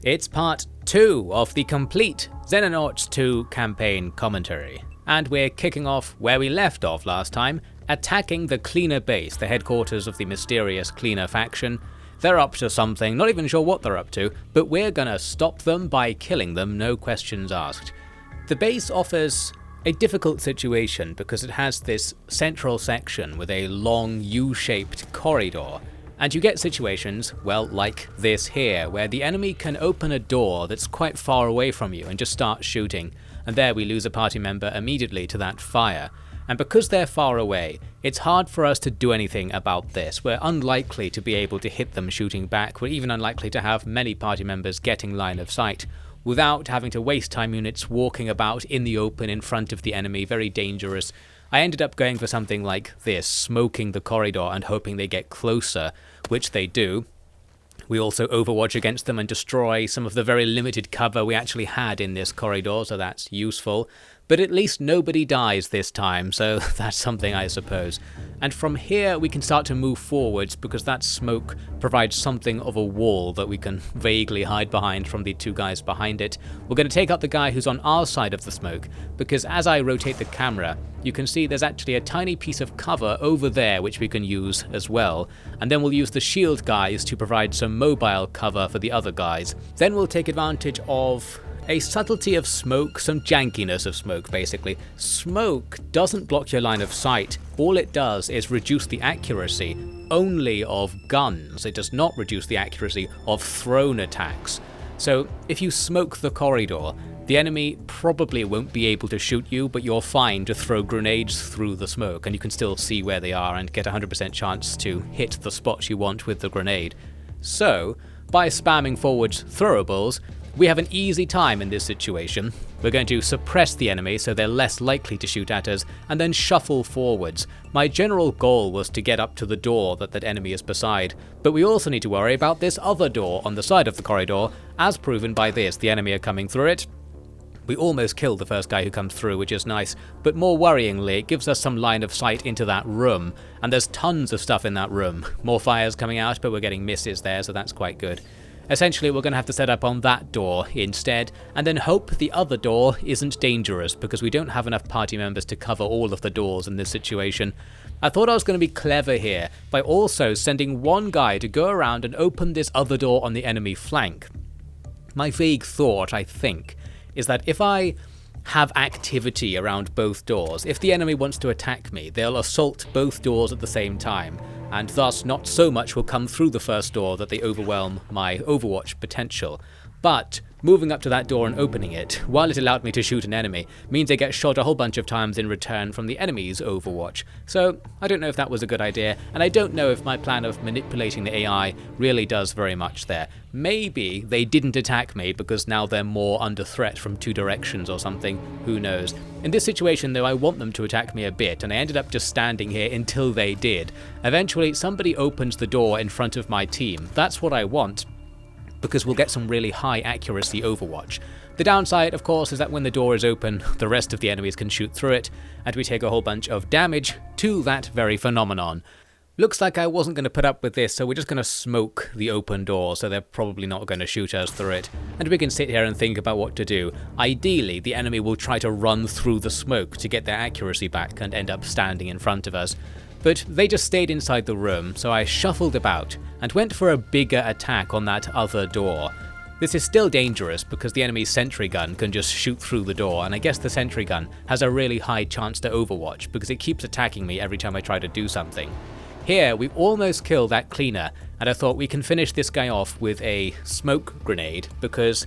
It's part 2 of the complete Xenonauts 2 campaign commentary, and we're kicking off where we left off last time, attacking the Cleaner base, the headquarters of the mysterious Cleaner faction. They're up to something, not even sure what they're up to, but we're gonna stop them by killing them, no questions asked. The base offers a difficult situation because it has this central section with a long U-shaped corridor. And you get situations, well, like this here, where the enemy can open a door that's quite far away from you and just start shooting, and there we lose a party member immediately to that fire. And because they're far away, it's hard for us to do anything about this. We're unlikely to be able to hit them shooting back, we're even unlikely to have many party members getting line of sight, without having to waste time units walking about in the open in front of the enemy, very dangerous. I ended up going for something like this, smoking the corridor and hoping they get closer, which they do. We also overwatch against them and destroy some of the very limited cover we actually had in this corridor, so that's useful. But at least nobody dies this time, so that's something, I suppose. And from here we can start to move forwards because that smoke provides something of a wall that we can vaguely hide behind from the two guys behind it. We're going to take out the guy who's on our side of the smoke, because as I rotate the camera, you can see there's actually a tiny piece of cover over there which we can use as well. And then we'll use the shield guys to provide some mobile cover for the other guys. Then we'll take advantage of a subtlety of smoke, some jankiness of smoke basically. Smoke doesn't block your line of sight, all it does is reduce the accuracy only of guns. It does not reduce the accuracy of thrown attacks. So if you smoke the corridor, the enemy probably won't be able to shoot you, but you're fine to throw grenades through the smoke and you can still see where they are and get a 100% chance to hit the spots you want with the grenade. So, by spamming forwards throwables, we have an easy time in this situation. We're going to suppress the enemy so they're less likely to shoot at us, and then shuffle forwards. My general goal was to get up to the door that enemy is beside, but we also need to worry about this other door on the side of the corridor, as proven by this. The enemy are coming through it. We almost killed the first guy who comes through, which is nice, but more worryingly, it gives us some line of sight into that room, and there's tons of stuff in that room. More fires coming out, but we're getting misses there, so that's quite good. Essentially, we're going to have to set up on that door instead, and then hope the other door isn't dangerous, because we don't have enough party members to cover all of the doors in this situation. I thought I was going to be clever here, by also sending one guy to go around and open this other door on the enemy flank. My vague thought, I think, is that if I have activity around both doors, if the enemy wants to attack me, they'll assault both doors at the same time, and thus not so much will come through the first door that they overwhelm my Overwatch potential. But moving up to that door and opening it, while it allowed me to shoot an enemy, means I get shot a whole bunch of times in return from the enemy's Overwatch. So I don't know if that was a good idea, and I don't know if my plan of manipulating the AI really does very much there. Maybe they didn't attack me because now they're more under threat from two directions or something, who knows. In this situation though, I want them to attack me a bit, and I ended up just standing here until they did. Eventually somebody opens the door in front of my team. That's what I want, because we'll get some really high accuracy Overwatch. The downside, of course, is that when the door is open, the rest of the enemies can shoot through it, and we take a whole bunch of damage to that very phenomenon. Looks like I wasn't going to put up with this, so we're just going to smoke the open door, so they're probably not going to shoot us through it. And we can sit here and think about what to do. Ideally, the enemy will try to run through the smoke to get their accuracy back and end up standing in front of us. But they just stayed inside the room, so I shuffled about and went for a bigger attack on that other door. This is still dangerous because the enemy's sentry gun can just shoot through the door, and I guess the sentry gun has a really high chance to overwatch because it keeps attacking me every time I try to do something. Here we almost kill that cleaner, and I thought we can finish this guy off with a smoke grenade, because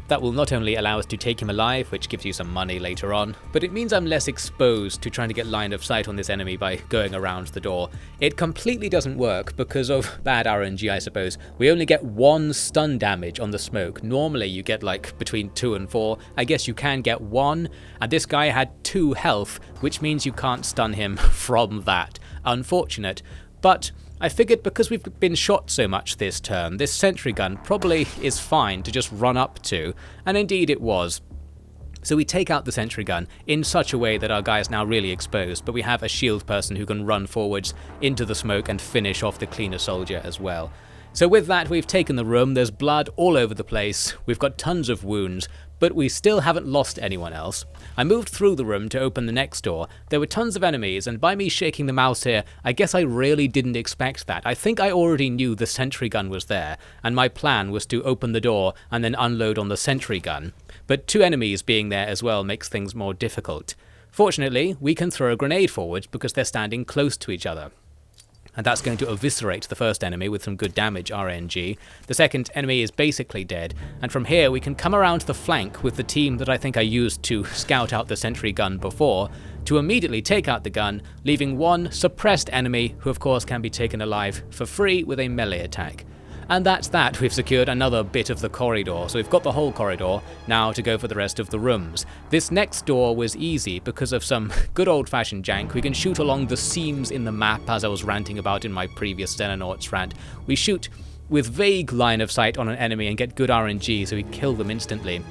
that will not only allow us to take him alive, which gives you some money later on, but it means I'm less exposed to trying to get line of sight on this enemy by going around the door. It completely doesn't work because of bad RNG, I suppose. We only get 1 stun damage on the smoke. Normally you get like between 2 and 4. I guess you can get 1, and this guy had 2 health, which means you can't stun him from that. Unfortunate, but I figured because we've been shot so much this turn, this sentry gun probably is fine to just run up to, and indeed it was. So we take out the sentry gun in such a way that our guy is now really exposed, but we have a shield person who can run forwards into the smoke and finish off the cleaner soldier as well. So with that, we've taken the room, there's blood all over the place, we've got tons of wounds, but we still haven't lost anyone else. I moved through the room to open the next door. There were tons of enemies, and by me shaking the mouse here, I guess I really didn't expect that. I think I already knew the sentry gun was there, and my plan was to open the door and then unload on the sentry gun. But 2 enemies being there as well makes things more difficult. Fortunately, we can throw a grenade forward because they're standing close to each other. And that's going to eviscerate the first enemy with some good damage RNG. The second enemy is basically dead, and from here we can come around the flank with the team that I think I used to scout out the sentry gun before, to immediately take out the gun, leaving one suppressed enemy who of course can be taken alive for free with a melee attack. And that's that, we've secured another bit of the corridor, so we've got the whole corridor, now to go for the rest of the rooms. This next door was easy because of some good old-fashioned jank. We can shoot along the seams in the map, as I was ranting about in my previous Xenonauts rant. We shoot with vague line of sight on an enemy and get good RNG, so we kill them instantly.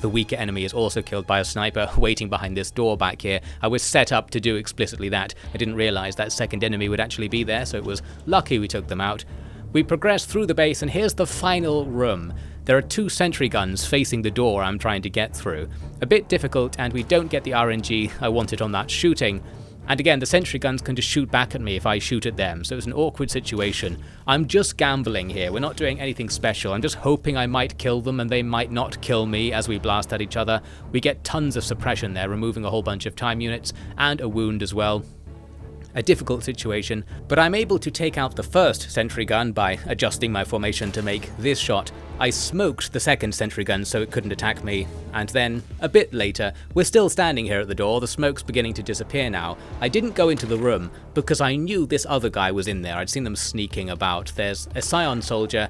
The weaker enemy is also killed by a sniper waiting behind this door back here. I was set up to do explicitly that. I didn't realise that second enemy would actually be there, so it was lucky we took them out. We progress through the base, and here's the final room. There are 2 sentry guns facing the door I'm trying to get through. A bit difficult, and we don't get the RNG I wanted on that shooting. And again, the sentry guns can just shoot back at me if I shoot at them, so it's an awkward situation. I'm just gambling here, we're not doing anything special. I'm just hoping I might kill them and they might not kill me as we blast at each other. We get tons of suppression there, removing a whole bunch of time units, and a wound as well. A difficult situation, but I'm able to take out the first sentry gun by adjusting my formation to make this shot. I smoked the second sentry gun so it couldn't attack me, and then, a bit later, we're still standing here at the door, the smoke's beginning to disappear now. I didn't go into the room because I knew this other guy was in there, I'd seen them sneaking about. There's a Scion soldier,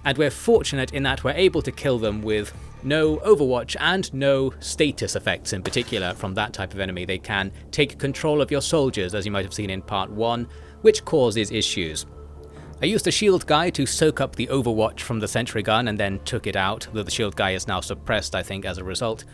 and we're fortunate in that we're able to kill them with no overwatch and no status effects in particular from that type of enemy. They can take control of your soldiers, as you might have seen in part 1, which causes issues. I used the shield guy to soak up the overwatch from the sentry gun and then took it out, though the shield guy is now suppressed I think as a result.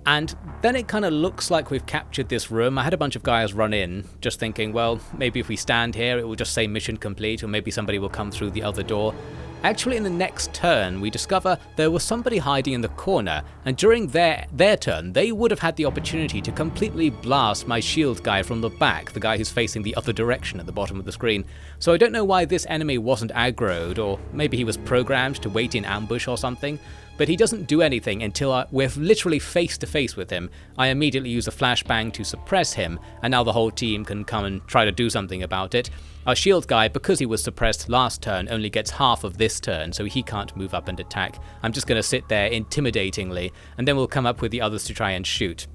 And then it kind of looks like we've captured this room. I had a bunch of guys run in, just thinking, well, maybe if we stand here it will just say mission complete, or maybe somebody will come through the other door. Actually, in the next turn, we discover there was somebody hiding in the corner, and during their turn, they would have had the opportunity to completely blast my shield guy from the back, the guy who's facing the other direction at the bottom of the screen. So I don't know why this enemy wasn't aggroed, or maybe he was programmed to wait in ambush or something, but he doesn't do anything until we're literally face to face with him. I immediately use a flashbang to suppress him, and now the whole team can come and try to do something about it. Our shield guy, because he was suppressed last turn, only gets half of this turn, so he can't move up and attack. I'm just going to sit there intimidatingly, and then we'll come up with the others to try and shoot.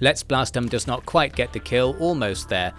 Let's Blast Him does not quite get the kill, almost there.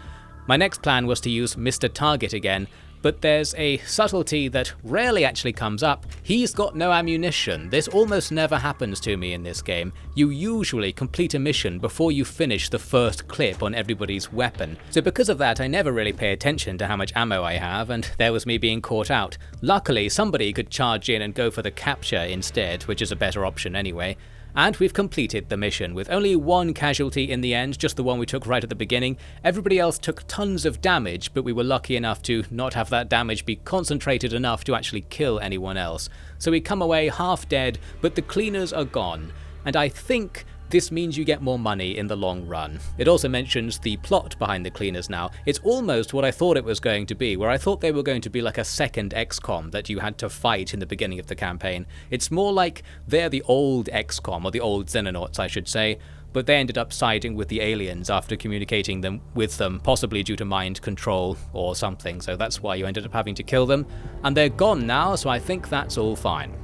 My next plan was to use Mr. Target again, but there's a subtlety that rarely actually comes up. He's got no ammunition. This almost never happens to me in this game. You usually complete a mission before you finish the first clip on everybody's weapon. So because of that, I never really pay attention to how much ammo I have, and there was me being caught out. Luckily, somebody could charge in and go for the capture instead, which is a better option anyway. And we've completed the mission with only 1 casualty in the end, just the one we took right at the beginning. Everybody else took tons of damage, but we were lucky enough to not have that damage be concentrated enough to actually kill anyone else. So we come away half dead, but the cleaners are gone. And I think this means you get more money in the long run. It also mentions the plot behind the cleaners now. It's almost what I thought it was going to be, where I thought they were going to be like a second XCOM that you had to fight in the beginning of the campaign. It's more like they're the old XCOM, or the old Xenonauts I should say, but they ended up siding with the aliens after communicating with them, possibly due to mind control or something, so that's why you ended up having to kill them. And they're gone now, so I think that's all fine.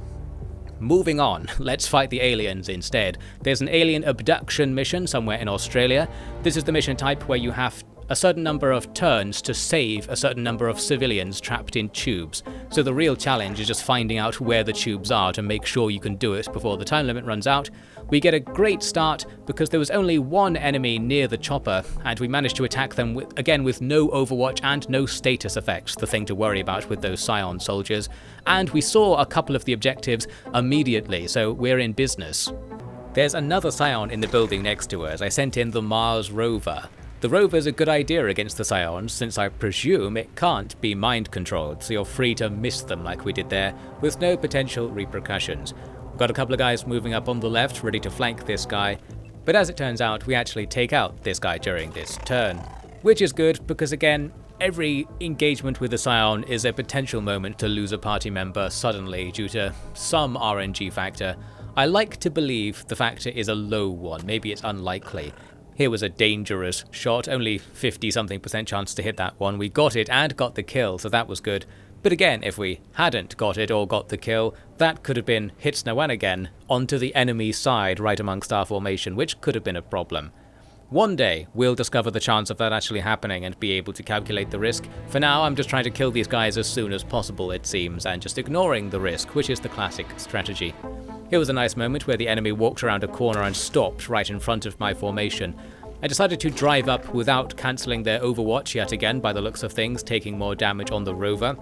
Moving on, let's fight the aliens instead. There's an alien abduction mission somewhere in Australia. This is the mission type where you have a certain number of turns to save a certain number of civilians trapped in tubes. So the real challenge is just finding out where the tubes are to make sure you can do it before the time limit runs out. We get a great start because there was only 1 enemy near the chopper, and we managed to attack them with no overwatch and no status effects, the thing to worry about with those Scion soldiers. And we saw a couple of the objectives immediately, so we're in business. There's another Scion in the building next to us. I sent in the Mars rover. The rover's a good idea against the Scions, since I presume it can't be mind controlled, so you're free to miss them like we did there, with no potential repercussions. We've got a couple of guys moving up on the left, ready to flank this guy, but as it turns out, we actually take out this guy during this turn. Which is good, because again, every engagement with the Scion is a potential moment to lose a party member suddenly due to some RNG factor. I like to believe the factor is a low one, maybe it's unlikely. Here was a dangerous shot, only 50-something% chance to hit that one. We got it and got the kill, so that was good. But again, if we hadn't got it or got the kill, that could have been hit Xenonauts again onto the enemy side right amongst our formation, which could have been a problem. One day, we'll discover the chance of that actually happening and be able to calculate the risk. For now, I'm just trying to kill these guys as soon as possible, it seems, and just ignoring the risk, which is the classic strategy. Here was a nice moment where the enemy walked around a corner and stopped right in front of my formation. I decided to drive up without cancelling their overwatch yet again, by the looks of things, taking more damage on the rover.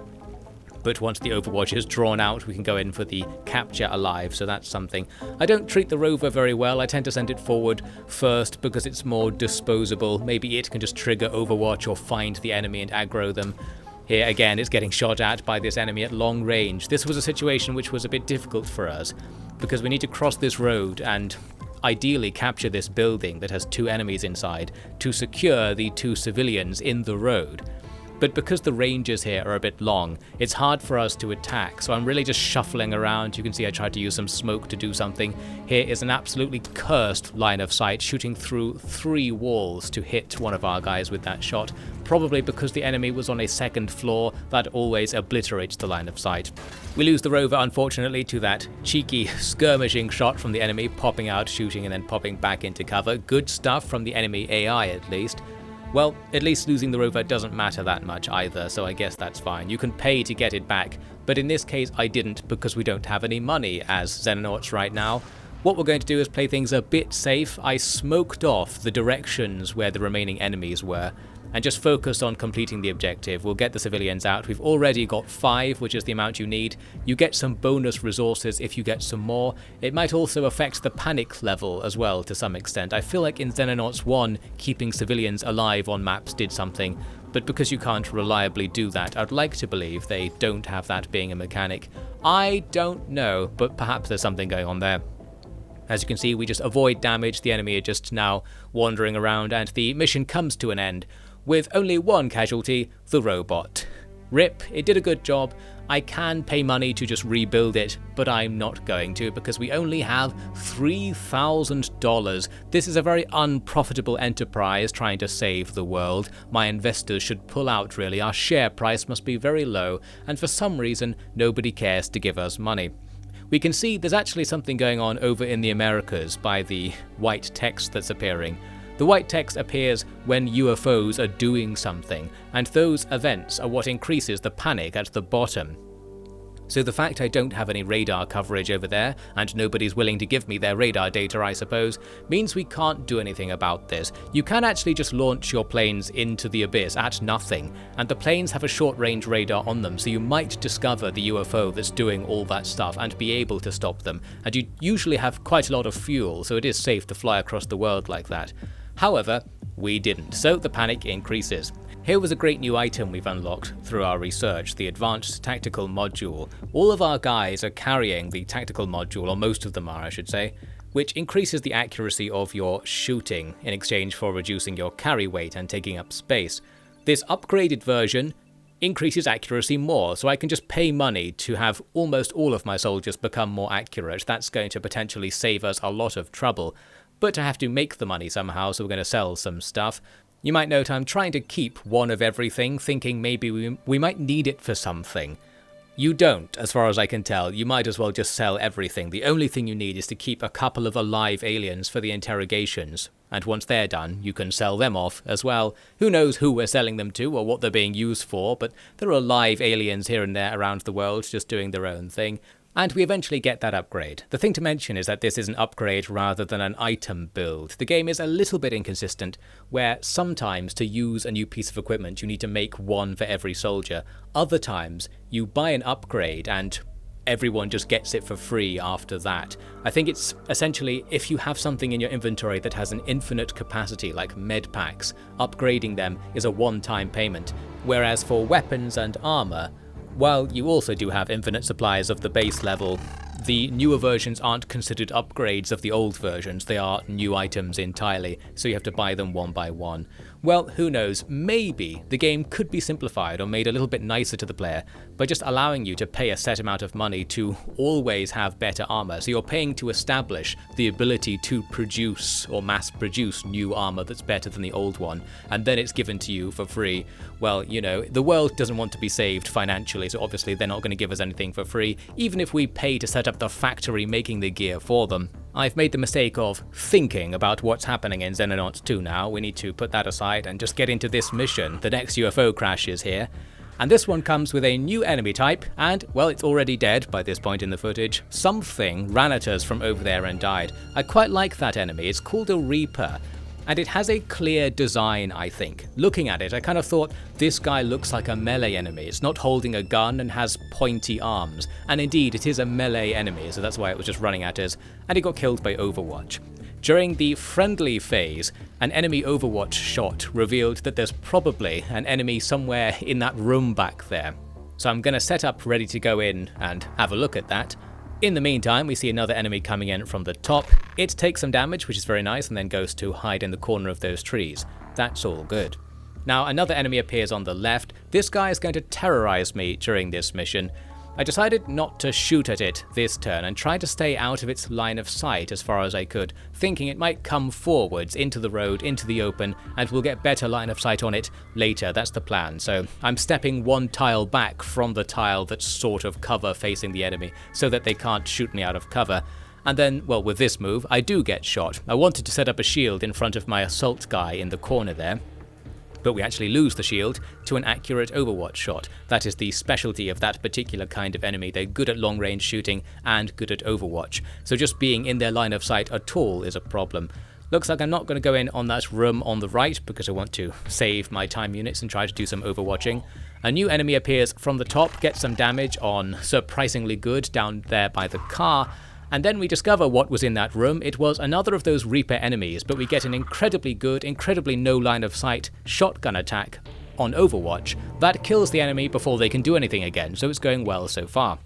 But once the overwatch is drawn out, we can go in for the capture alive, so that's something. I don't treat the rover very well. I tend to send it forward first because it's more disposable. Maybe it can just trigger overwatch or find the enemy and aggro them. Here again, it's getting shot at by this enemy at long range. This was a situation which was a bit difficult for us, because we need to cross this road and ideally capture this building that has 2 enemies inside to secure the 2 civilians in the road. But because the ranges here are a bit long, it's hard for us to attack, so I'm really just shuffling around. You can see I tried to use some smoke to do something. Here is an absolutely cursed line of sight, shooting through 3 walls to hit one of our guys with that shot. Probably because the enemy was on a 2nd floor, that always obliterates the line of sight. We lose the rover, unfortunately, to that cheeky skirmishing shot from the enemy, popping out, shooting, and then popping back into cover. Good stuff from the enemy AI, at least. Well, at least losing the rover doesn't matter that much either, so I guess that's fine. You can pay to get it back, but in this case I didn't, because we don't have any money as Xenonauts right now. What we're going to do is play things a bit safe. I smoked off the directions where the remaining enemies were, and just focused on completing the objective. We'll get the civilians out. We've already got 5, which is the amount you need. You get some bonus resources if you get some more. It might also affect the panic level as well to some extent. I feel like in Xenonauts 1, keeping civilians alive on maps did something, but because you can't reliably do that, I'd like to believe they don't have that being a mechanic. I don't know, but perhaps there's something going on there. As you can see, we just avoid damage. The enemy are just now wandering around, and the mission comes to an end with only 1 casualty, the robot. RIP, it did a good job. I can pay money to just rebuild it, but I'm not going to, because we only have $3,000. This is a very unprofitable enterprise trying to save the world. My investors should pull out, really. Our share price must be very low, and for some reason, nobody cares to give us money. We can see there's actually something going on over in the Americas by the white text that's appearing. The white text appears when UFOs are doing something, and those events are what increases the panic at the bottom. So the fact I don't have any radar coverage over there, and nobody's willing to give me their radar data, I suppose, means we can't do anything about this. You can actually just launch your planes into the abyss at nothing, and the planes have a short-range radar on them, so you might discover the UFO that's doing all that stuff and be able to stop them. And you usually have quite a lot of fuel, so it is safe to fly across the world like that. However, we didn't, so the panic increases. Here was a great new item we've unlocked through our research, the Advanced Tactical Module. All of our guys are carrying the tactical module, or most of them are, I should say, which increases the accuracy of your shooting in exchange for reducing your carry weight and taking up space. This upgraded version increases accuracy more, so I can just pay money to have almost all of my soldiers become more accurate. That's going to potentially save us a lot of trouble. But I have to make the money somehow, so we're going to sell some stuff. You might note I'm trying to keep 1 of everything, thinking maybe we might need it for something. You don't, as far as I can tell. You might as well just sell everything. The only thing you need is to keep a couple of alive aliens for the interrogations. And once they're done, you can sell them off as well. Who knows who we're selling them to or what they're being used for, but there are live aliens here and there around the world just doing their own thing. And we eventually get that upgrade. The thing to mention is that this is an upgrade rather than an item build. The game is a little bit inconsistent, where sometimes to use a new piece of equipment you need to make 1 for every soldier. Other times you buy an upgrade and everyone just gets it for free after that. I think it's essentially if you have something in your inventory that has an infinite capacity like med packs, upgrading them is a one-time payment, whereas for weapons and armor, while you also do have infinite supplies of the base level, the newer versions aren't considered upgrades of the old versions, they are new items entirely, so you have to buy them one by one. Well, who knows, maybe the game could be simplified or made a little bit nicer to the player by just allowing you to pay a set amount of money to always have better armor, so you're paying to establish the ability to produce or mass produce new armor that's better than the old one, and then it's given to you for free. Well, you know, the world doesn't want to be saved financially, so obviously they're not going to give us anything for free, even if we pay to set up the factory making the gear for them. I've made the mistake of thinking about what's happening in Xenonauts 2 now. We need to put that aside and just get into this mission. The next UFO crash is here. And this one comes with a new enemy type, and, well, it's already dead by this point in the footage. Something ran at us from over there and died. I quite like that enemy. It's called a Reaper. And it has a clear design, I think. Looking at it, I kind of thought this guy looks like a melee enemy. It's not holding a gun and has pointy arms. And indeed, it is a melee enemy, so that's why it was just running at us. And it got killed by Overwatch. During the friendly phase, an enemy Overwatch shot revealed that there's probably an enemy somewhere in that room back there. So I'm going to set up ready to go in and have a look at that. In the meantime, we see another enemy coming in from the top. It takes some damage, which is very nice, and then goes to hide in the corner of those trees. That's all good. Now, another enemy appears on the left. This guy is going to terrorize me during this mission. I decided not to shoot at it this turn and try to stay out of its line of sight as far as I could, thinking it might come forwards into the road, into the open, and we'll get better line of sight on it later. That's the plan. So I'm stepping one tile back from the tile that's sort of cover facing the enemy so that they can't shoot me out of cover. And then, well, with this move, I do get shot. I wanted to set up a shield in front of my assault guy in the corner there, but we actually lose the shield to an accurate Overwatch shot. That is the specialty of that particular kind of enemy. They're good at long range shooting and good at Overwatch. So just being in their line of sight at all is a problem. Looks like I'm not going to go in on that room on the right because I want to save my time units and try to do some overwatching. A new enemy appears from the top, gets some damage on surprisingly good down there by the car. And then we discover what was in that room. It was another of those Reaper enemies, but we get an incredibly good, incredibly no line of sight shotgun attack on Overwatch that kills the enemy before they can do anything again, so it's going well so far.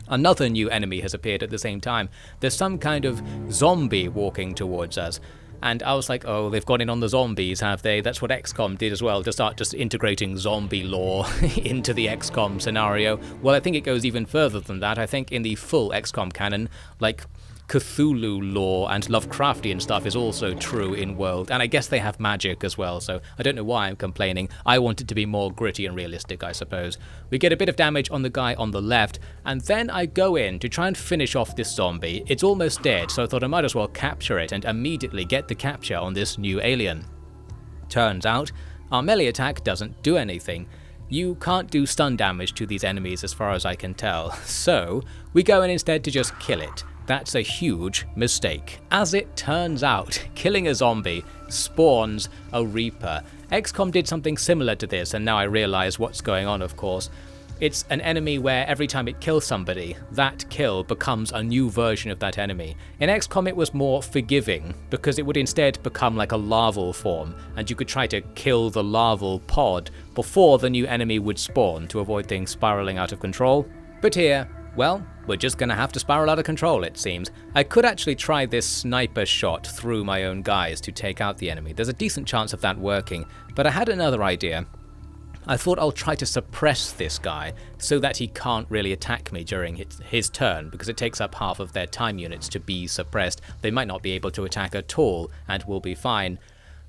Another new enemy has appeared at the same time. There's some kind of zombie walking towards us. And I was like, oh, they've gone in on the zombies, have they? That's what XCOM did as well, to start just integrating zombie lore into the XCOM scenario. Well, I think it goes even further than that. I think in the full XCOM canon, like Cthulhu lore and Lovecraftian stuff is also true in world, and I guess they have magic as well, so I don't know why I'm complaining. I want it to be more gritty and realistic, I suppose. We get a bit of damage on the guy on the left, and then I go in to try and finish off this zombie. It's almost dead, so I thought I might as well capture it and immediately get the capture on this new alien. Turns out, our melee attack doesn't do anything. You can't do stun damage to these enemies as far as I can tell, so we go in instead to just kill it. That's a huge mistake. As it turns out, killing a zombie spawns a Reaper. XCOM did something similar to this, and now I realize what's going on, of course. It's an enemy where every time it kills somebody, that kill becomes a new version of that enemy. In XCOM it was more forgiving, because it would instead become like a larval form, and you could try to kill the larval pod before the new enemy would spawn to avoid things spiraling out of control. But here, well, we're just gonna have to spiral out of control, it seems. I could actually try this sniper shot through my own guys to take out the enemy. There's a decent chance of that working, but I had another idea. I thought I'll try to suppress this guy so that he can't really attack me during his turn, because it takes up half of their time units to be suppressed. They might not be able to attack at all and will be fine.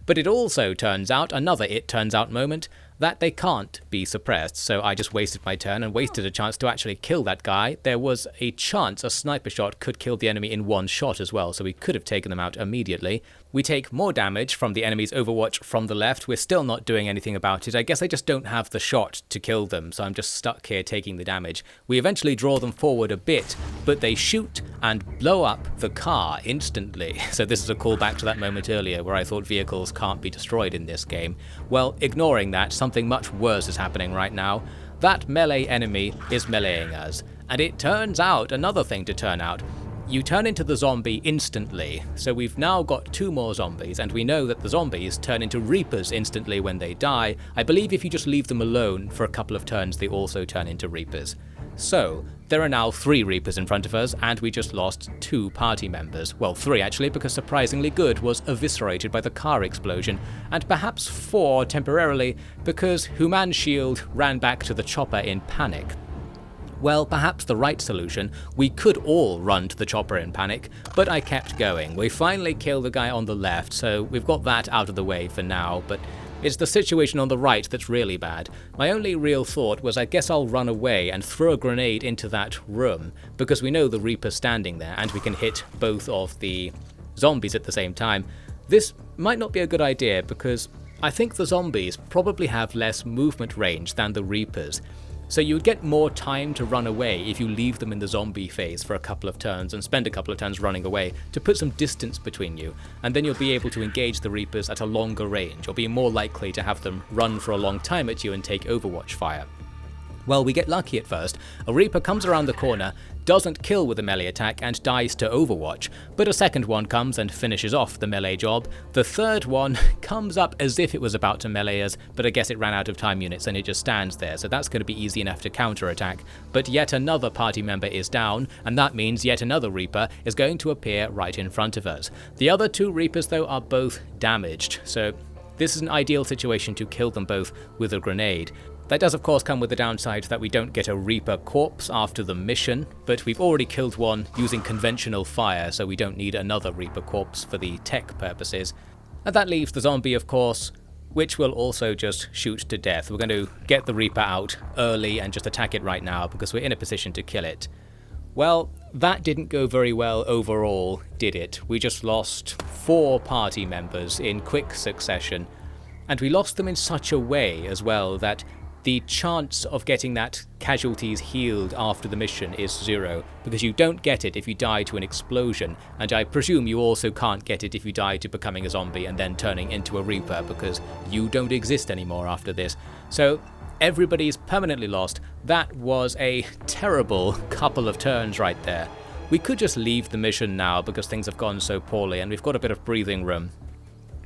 But it also turns out, another it turns out moment, that they can't be suppressed, so I just wasted my turn and wasted a chance to actually kill that guy. There was a chance a sniper shot could kill the enemy in one shot as well, so we could have taken them out immediately. We take more damage from the enemy's Overwatch from the left. We're still not doing anything about it. I guess I just don't have the shot to kill them, so I'm just stuck here taking the damage. We eventually draw them forward a bit, but they shoot and blow up the car instantly. So this is a callback to that moment earlier where I thought vehicles can't be destroyed in this game. Well, ignoring that, something much worse is happening right now. That melee enemy is meleeing us, And it turns out, another thing to turn out, you turn into the zombie instantly. So we've now got 2 more zombies, and we know that the zombies turn into Reapers instantly when they die. I believe if you just leave them alone for a couple of turns, they also turn into Reapers. So, there are now 3 Reapers in front of us, and we just lost 2 party members. Well, 3 actually, because Surprisingly Good was eviscerated by the car explosion, and perhaps 4 temporarily, because Human Shield ran back to the chopper in panic. Well, perhaps the right solution, we could all run to the chopper in panic, but I kept going. We finally killed the guy on the left, so we've got that out of the way for now, but it's the situation on the right that's really bad. My only real thought was I guess I'll run away and throw a grenade into that room, because we know the Reaper's standing there and we can hit both of the zombies at the same time. This might not be a good idea because I think the zombies probably have less movement range than the Reapers. So you would get more time to run away if you leave them in the zombie phase for a couple of turns and spend a couple of turns running away to put some distance between you, and then you'll be able to engage the Reapers at a longer range, or be more likely to have them run for a long time at you and take Overwatch fire. Well, we get lucky at first. A Reaper comes around the corner, doesn't kill with a melee attack and dies to Overwatch, but a second one comes and finishes off the melee job. The third one comes up as if it was about to melee us, but I guess it ran out of time units and it just stands there, so that's going to be easy enough to counterattack. But yet another party member is down, and that means yet another Reaper is going to appear right in front of us. The other 2 Reapers though are both damaged, so this is an ideal situation to kill them both with a grenade. That does of course come with the downside that we don't get a Reaper corpse after the mission, but we've already killed one using conventional fire, so we don't need another Reaper corpse for the tech purposes. And that leaves the zombie of course, which will also just shoot to death. We're going to get the Reaper out early and just attack it right now because we're in a position to kill it. Well, that didn't go very well overall, did it? We just lost 4 party members in quick succession, and we lost them in such a way as well that the chance of getting that casualties healed after the mission is 0, because you don't get it if you die to an explosion, and I presume you also can't get it if you die to becoming a zombie and then turning into a Reaper, because you don't exist anymore after this. So everybody's permanently lost. That was a terrible couple of turns right there. We could just leave the mission now because things have gone so poorly and we've got a bit of breathing room.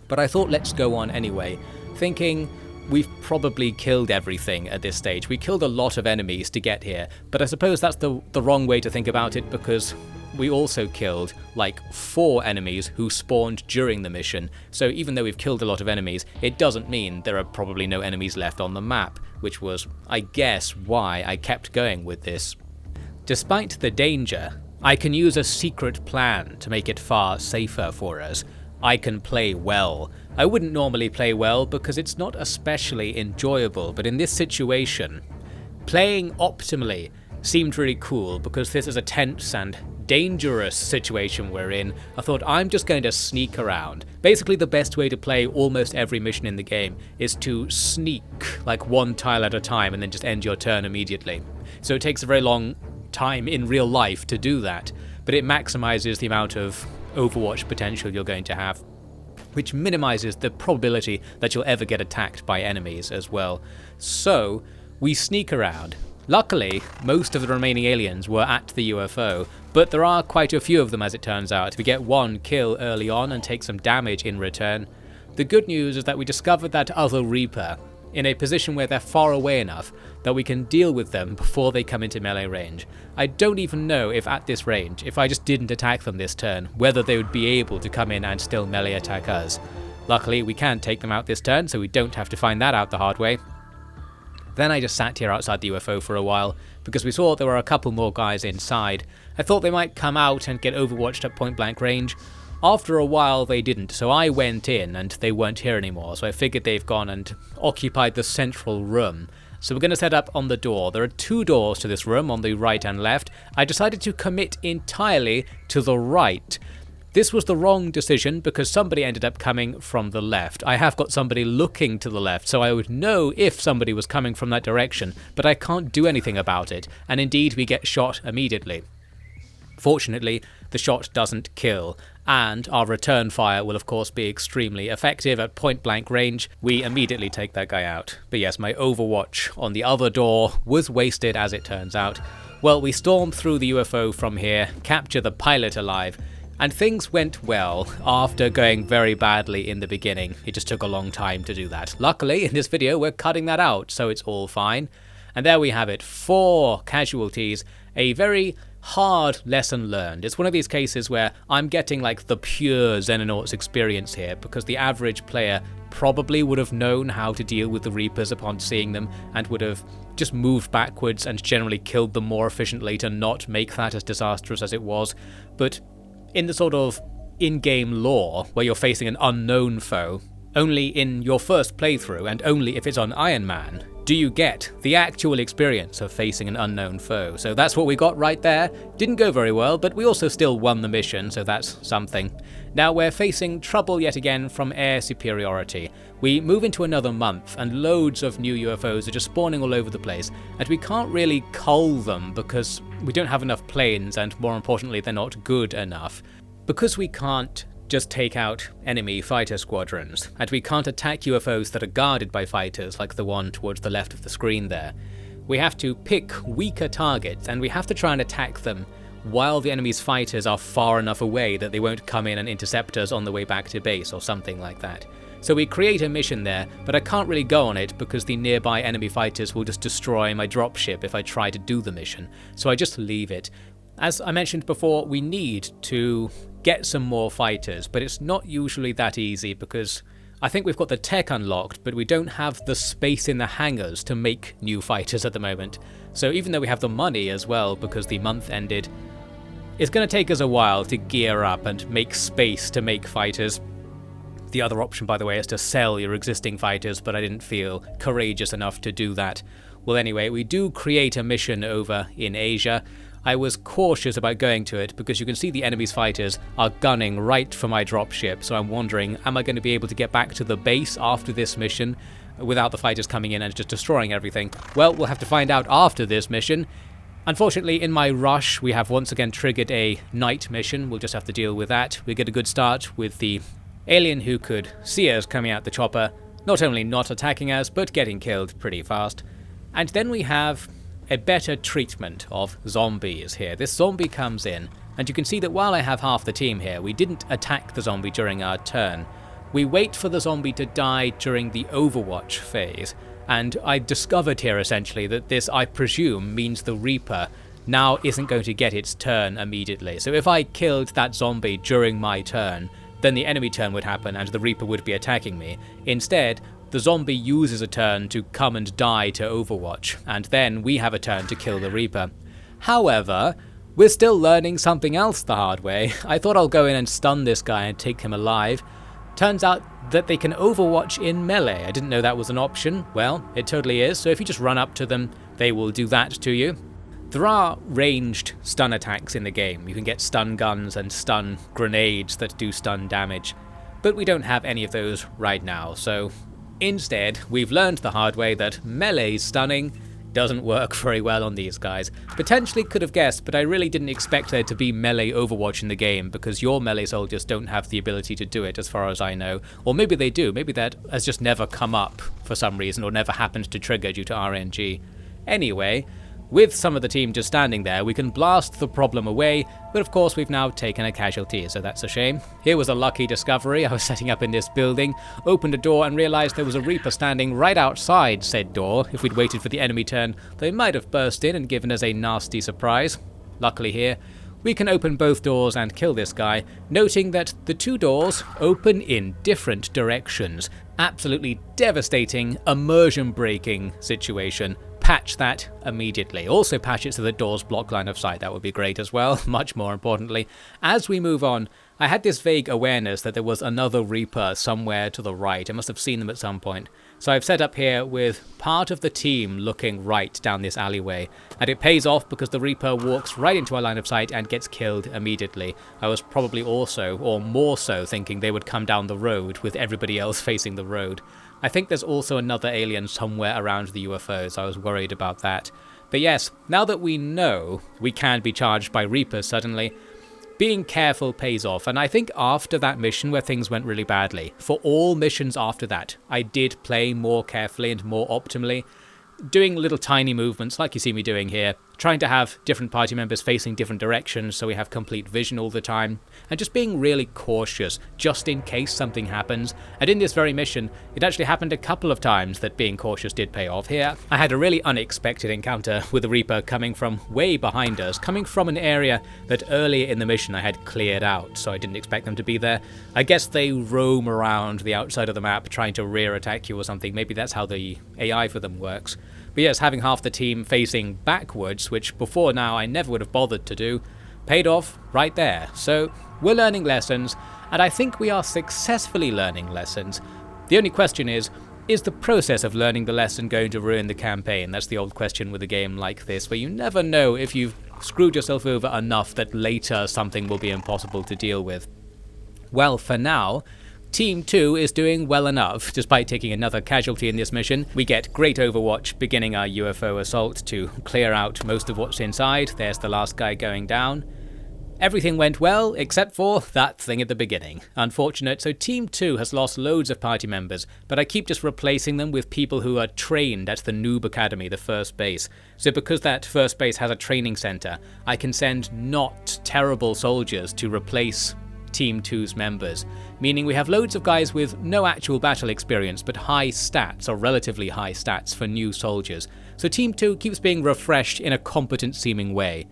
But I thought let's go on anyway, thinking we've probably killed everything at this stage. We killed a lot of enemies to get here, but I suppose that's the wrong way to think about it, because we also killed like 4 enemies who spawned during the mission. So even though we've killed a lot of enemies, it doesn't mean there are probably no enemies left on the map, which was, I guess, why I kept going with this. Despite the danger, I can use a secret plan to make it far safer for us. I can play well. I wouldn't normally play well because it's not especially enjoyable, but in this situation, playing optimally seemed really cool because this is a tense and dangerous situation we're in. I thought I'm just going to sneak around. Basically the best way to play almost every mission in the game is to sneak like 1 tile at a time and then just end your turn immediately. So it takes a very long time in real life to do that, but it maximizes the amount of Overwatch potential you're going to have, which minimizes the probability that you'll ever get attacked by enemies as well. So we sneak around. Luckily, most of the remaining aliens were at the UFO, but there are quite a few of them as it turns out. We get 1 kill early on and take some damage in return. The good news is that we discovered that other Reaper in a position where they're far away enough that we can deal with them before they come into melee range. I don't even know if at this range, if I just didn't attack them this turn, whether they would be able to come in and still melee attack us. Luckily, we can take them out this turn, so we don't have to find that out the hard way. Then I just sat here outside the UFO for a while, because we saw there were a couple more guys inside. I thought they might come out and get overwatched at point blank range. After a while they didn't, so I went in and they weren't here anymore, so I figured they've gone and occupied the central room. So we're going to set up on the door. There are 2 doors to this room on the right and left. I decided to commit entirely to the right. This was the wrong decision because somebody ended up coming from the left. I have got somebody looking to the left, so I would know if somebody was coming from that direction, but I can't do anything about it, and indeed we get shot immediately. Fortunately, the shot doesn't kill, and our return fire will of course be extremely effective at point blank range. We immediately take that guy out. But yes, my Overwatch on the other door was wasted as it turns out. Well, we stormed through the UFO from here, captured the pilot alive, and things went well after going very badly in the beginning. It just took a long time to do that. Luckily, in this video, we're cutting that out, so it's all fine. And there we have it, 4 casualties, a very hard lesson learned. It's one of these cases where I'm getting like the pure Xenonauts experience here, because the average player probably would have known how to deal with the Reapers upon seeing them, and would have just moved backwards and generally killed them more efficiently to not make that as disastrous as it was. But in the sort of in-game lore, where you're facing an unknown foe, only in your first playthrough, and only if it's on Iron Man, do you get the actual experience of facing an unknown foe. So that's what we got right there. Didn't go very well, but we also still won the mission, so that's something. Now we're facing trouble yet again from air superiority. We move into another month, and loads of new UFOs are just spawning all over the place, and we can't really cull them because we don't have enough planes, and more importantly, they're not good enough. Because we can't just take out enemy fighter squadrons, and we can't attack UFOs that are guarded by fighters like the one towards the left of the screen there. We have to pick weaker targets, and we have to try and attack them while the enemy's fighters are far enough away that they won't come in and intercept us on the way back to base or something like that. So we create a mission there, but I can't really go on it because the nearby enemy fighters will just destroy my dropship if I try to do the mission, so I just leave it. As I mentioned before, we need to get some more fighters, but it's not usually that easy because I think we've got the tech unlocked, but we don't have the space in the hangars to make new fighters at the moment. So even though we have the money as well because the month ended, it's going to take us a while to gear up and make space to make fighters. The other option, by the way, is to sell your existing fighters, but I didn't feel courageous enough to do that. Well, anyway, we do create a mission over in Asia. I was cautious about going to it because you can see the enemy's fighters are gunning right for my dropship, so I'm wondering, am I going to be able to get back to the base after this mission without the fighters coming in and just destroying everything? Well, we'll have to find out after this mission. Unfortunately, in my rush, we have once again triggered a night mission. We'll just have to deal with that. We get a good start with the alien who could see us coming out the chopper, not only not attacking us, but getting killed pretty fast. And then we have a better treatment of zombies here. This zombie comes in, and you can see that while I have half the team here, we didn't attack the zombie during our turn. We wait for the zombie to die during the Overwatch phase, and I discovered here essentially that this, I presume, means the Reaper now isn't going to get its turn immediately. So if I killed that zombie during my turn, then the enemy turn would happen and the Reaper would be attacking me. Instead, the zombie uses a turn to come and die to Overwatch, and then we have a turn to kill the Reaper. However, we're still learning something else the hard way. I thought I'll go in and stun this guy and take him alive. Turns out that they can Overwatch in melee. I didn't know that was an option. Well, it totally is, so if you just run up to them, they will do that to you. There are ranged stun attacks in the game. You can get stun guns and stun grenades that do stun damage, but we don't have any of those right now, so instead, we've learned the hard way that melee stunning doesn't work very well on these guys. Potentially could have guessed, but I really didn't expect there to be melee Overwatch in the game because your melee soldiers don't have the ability to do it as far as I know. Or maybe they do, maybe that has just never come up for some reason or never happened to trigger due to RNG. Anyway, with some of the team just standing there, we can blast the problem away, but of course we've now taken a casualty, so that's a shame. Here was a lucky discovery. I was setting up in this building, opened a door and realised there was a Reaper standing right outside said door. If we'd waited for the enemy turn, they might have burst in and given us a nasty surprise. Luckily here, we can open both doors and kill this guy, noting that the 2 doors open in different directions. Absolutely devastating, immersion-breaking situation. Patch that immediately. Also patch it so that doors block line of sight. That would be great as well, much more importantly. As we move on, I had this vague awareness that there was another Reaper somewhere to the right. I must have seen them at some point. So I've set up here with part of the team looking right down this alleyway, and it pays off because the Reaper walks right into our line of sight and gets killed immediately. I was probably also, or more so, thinking they would come down the road with everybody else facing the road. I think there's also another alien somewhere around the UFOs. I was worried about that. But yes, now that we know we can be charged by Reapers suddenly, being careful pays off. And I think after that mission where things went really badly, for all missions after that, I did play more carefully and more optimally, doing little tiny movements like you see me doing here, trying to have different party members facing different directions so we have complete vision all the time, and just being really cautious just in case something happens. And in this very mission, it actually happened a couple of times that being cautious did pay off. Here, I had a really unexpected encounter with a Reaper coming from way behind us, coming from an area that earlier in the mission I had cleared out, so I didn't expect them to be there. I guess they roam around the outside of the map trying to rear attack you or something. Maybe that's how the AI for them works. But yes, having half the team facing backwards, which before now I never would have bothered to do, paid off right there. So we're learning lessons, and I think we are successfully learning lessons. The only question is the process of learning the lesson going to ruin the campaign? That's the old question with a game like this, where you never know if you've screwed yourself over enough that later something will be impossible to deal with. Well, for now, Team 2 is doing well enough. Despite taking another casualty in this mission, we get great Overwatch beginning our UFO assault to clear out most of what's inside. There's the last guy going down. Everything went well, except for that thing at the beginning. Unfortunate, so Team 2 has lost loads of party members, but I keep just replacing them with people who are trained at the Noob Academy, the first base. So because that first base has a training center, I can send not terrible soldiers to replace Team 2's members, meaning we have loads of guys with no actual battle experience but high stats, or relatively high stats, for new soldiers. So Team 2 keeps being refreshed in a competent seeming way.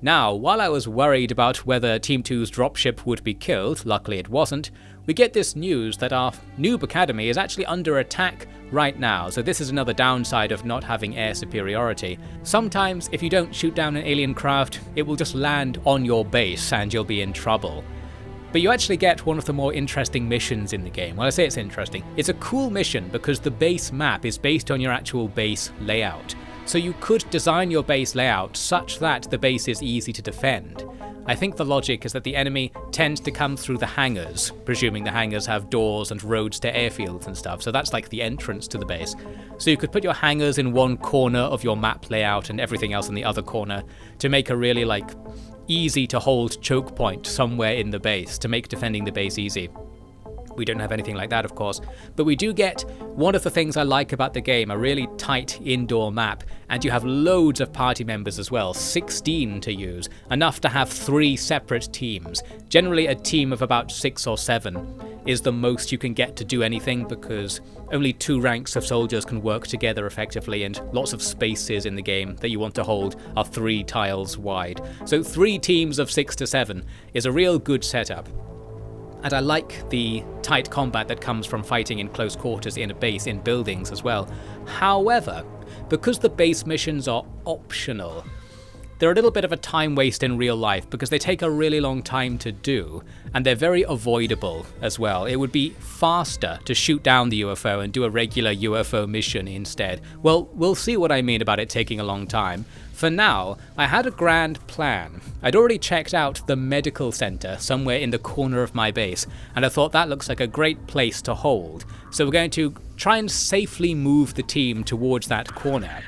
Now, while I was worried about whether Team 2's dropship would be killed, luckily it wasn't, we get this news that our Noob Academy is actually under attack right now, so this is another downside of not having air superiority. Sometimes if you don't shoot down an alien craft, it will just land on your base and you'll be in trouble. But you actually get one of the more interesting missions in the game. Well, I say it's interesting. It's a cool mission because the base map is based on your actual base layout. So you could design your base layout such that the base is easy to defend. I think the logic is that the enemy tends to come through the hangars, presuming the hangars have doors and roads to airfields and stuff, so that's like the entrance to the base. So you could put your hangars in one corner of your map layout and everything else in the other corner to make a really easy to hold choke point somewhere in the base to make defending the base easy. We don't have anything like that, of course, but we do get one of the things I like about the game, a really tight indoor map, and you have loads of party members as well, 16 to use, enough to have 3 separate teams. Generally a team of about 6 or 7 is the most you can get to do anything, because only 2 ranks of soldiers can work together effectively, and lots of spaces in the game that you want to hold are 3 tiles wide. So 3 teams of 6 to 7 is a real good setup. And I like the tight combat that comes from fighting in close quarters in a base, in buildings as well. However, because the base missions are optional, they're a little bit of a time waste in real life because they take a really long time to do, and they're very avoidable as well. It would be faster to shoot down the UFO and do a regular UFO mission instead. Well, we'll see what I mean about it taking a long time. For now, I had a grand plan. I'd already checked out the medical center somewhere in the corner of my base, and I thought that looks like a great place to hold. So we're going to try and safely move the team towards that corner.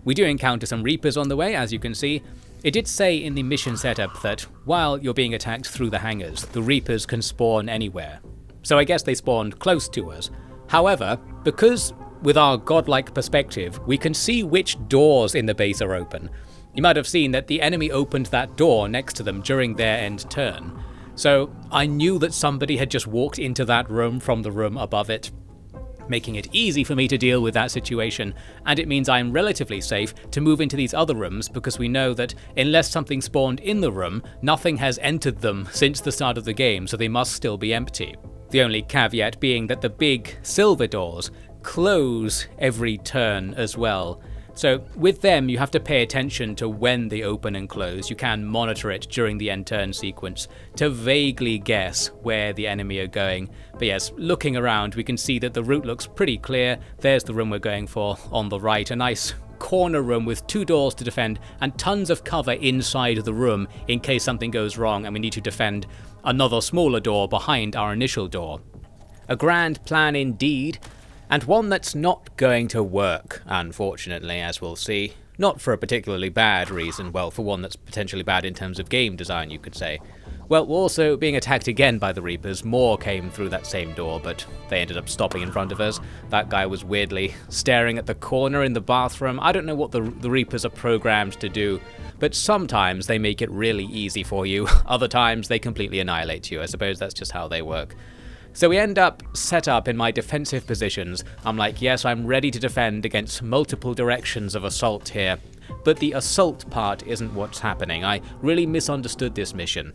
We do encounter some Reapers on the way, as you can see. It did say in the mission setup that while you're being attacked through the hangars, the Reapers can spawn anywhere. So I guess they spawned close to us. However, because with our godlike perspective, we can see which doors in the base are open. You might have seen that the enemy opened that door next to them during their end turn. So I knew that somebody had just walked into that room from the room above it, making it easy for me to deal with that situation, and it means I'm relatively safe to move into these other rooms because we know that unless something spawned in the room, nothing has entered them since the start of the game, so they must still be empty. The only caveat being that the big silver doors close every turn as well. So with them you have to pay attention to when they open and close. You can monitor it during the end turn sequence to vaguely guess where the enemy are going. But yes, looking around we can see that the route looks pretty clear. There's the room we're going for on the right, a nice corner room with 2 doors to defend and tons of cover inside the room in case something goes wrong and we need to defend another smaller door behind our initial door. A grand plan indeed. And one that's not going to work, unfortunately, as we'll see. Not for a particularly bad reason, well, for one that's potentially bad in terms of game design, you could say. Well, we're also being attacked again by the Reapers. More came through that same door, but they ended up stopping in front of us. That guy was weirdly staring at the corner in the bathroom. I don't know what the Reapers are programmed to do, but sometimes they make it really easy for you. Other times they completely annihilate you. I suppose that's just how they work. So we end up set up in my defensive positions. I'm like, yes, I'm ready to defend against multiple directions of assault here. But the assault part isn't what's happening. I really misunderstood this mission.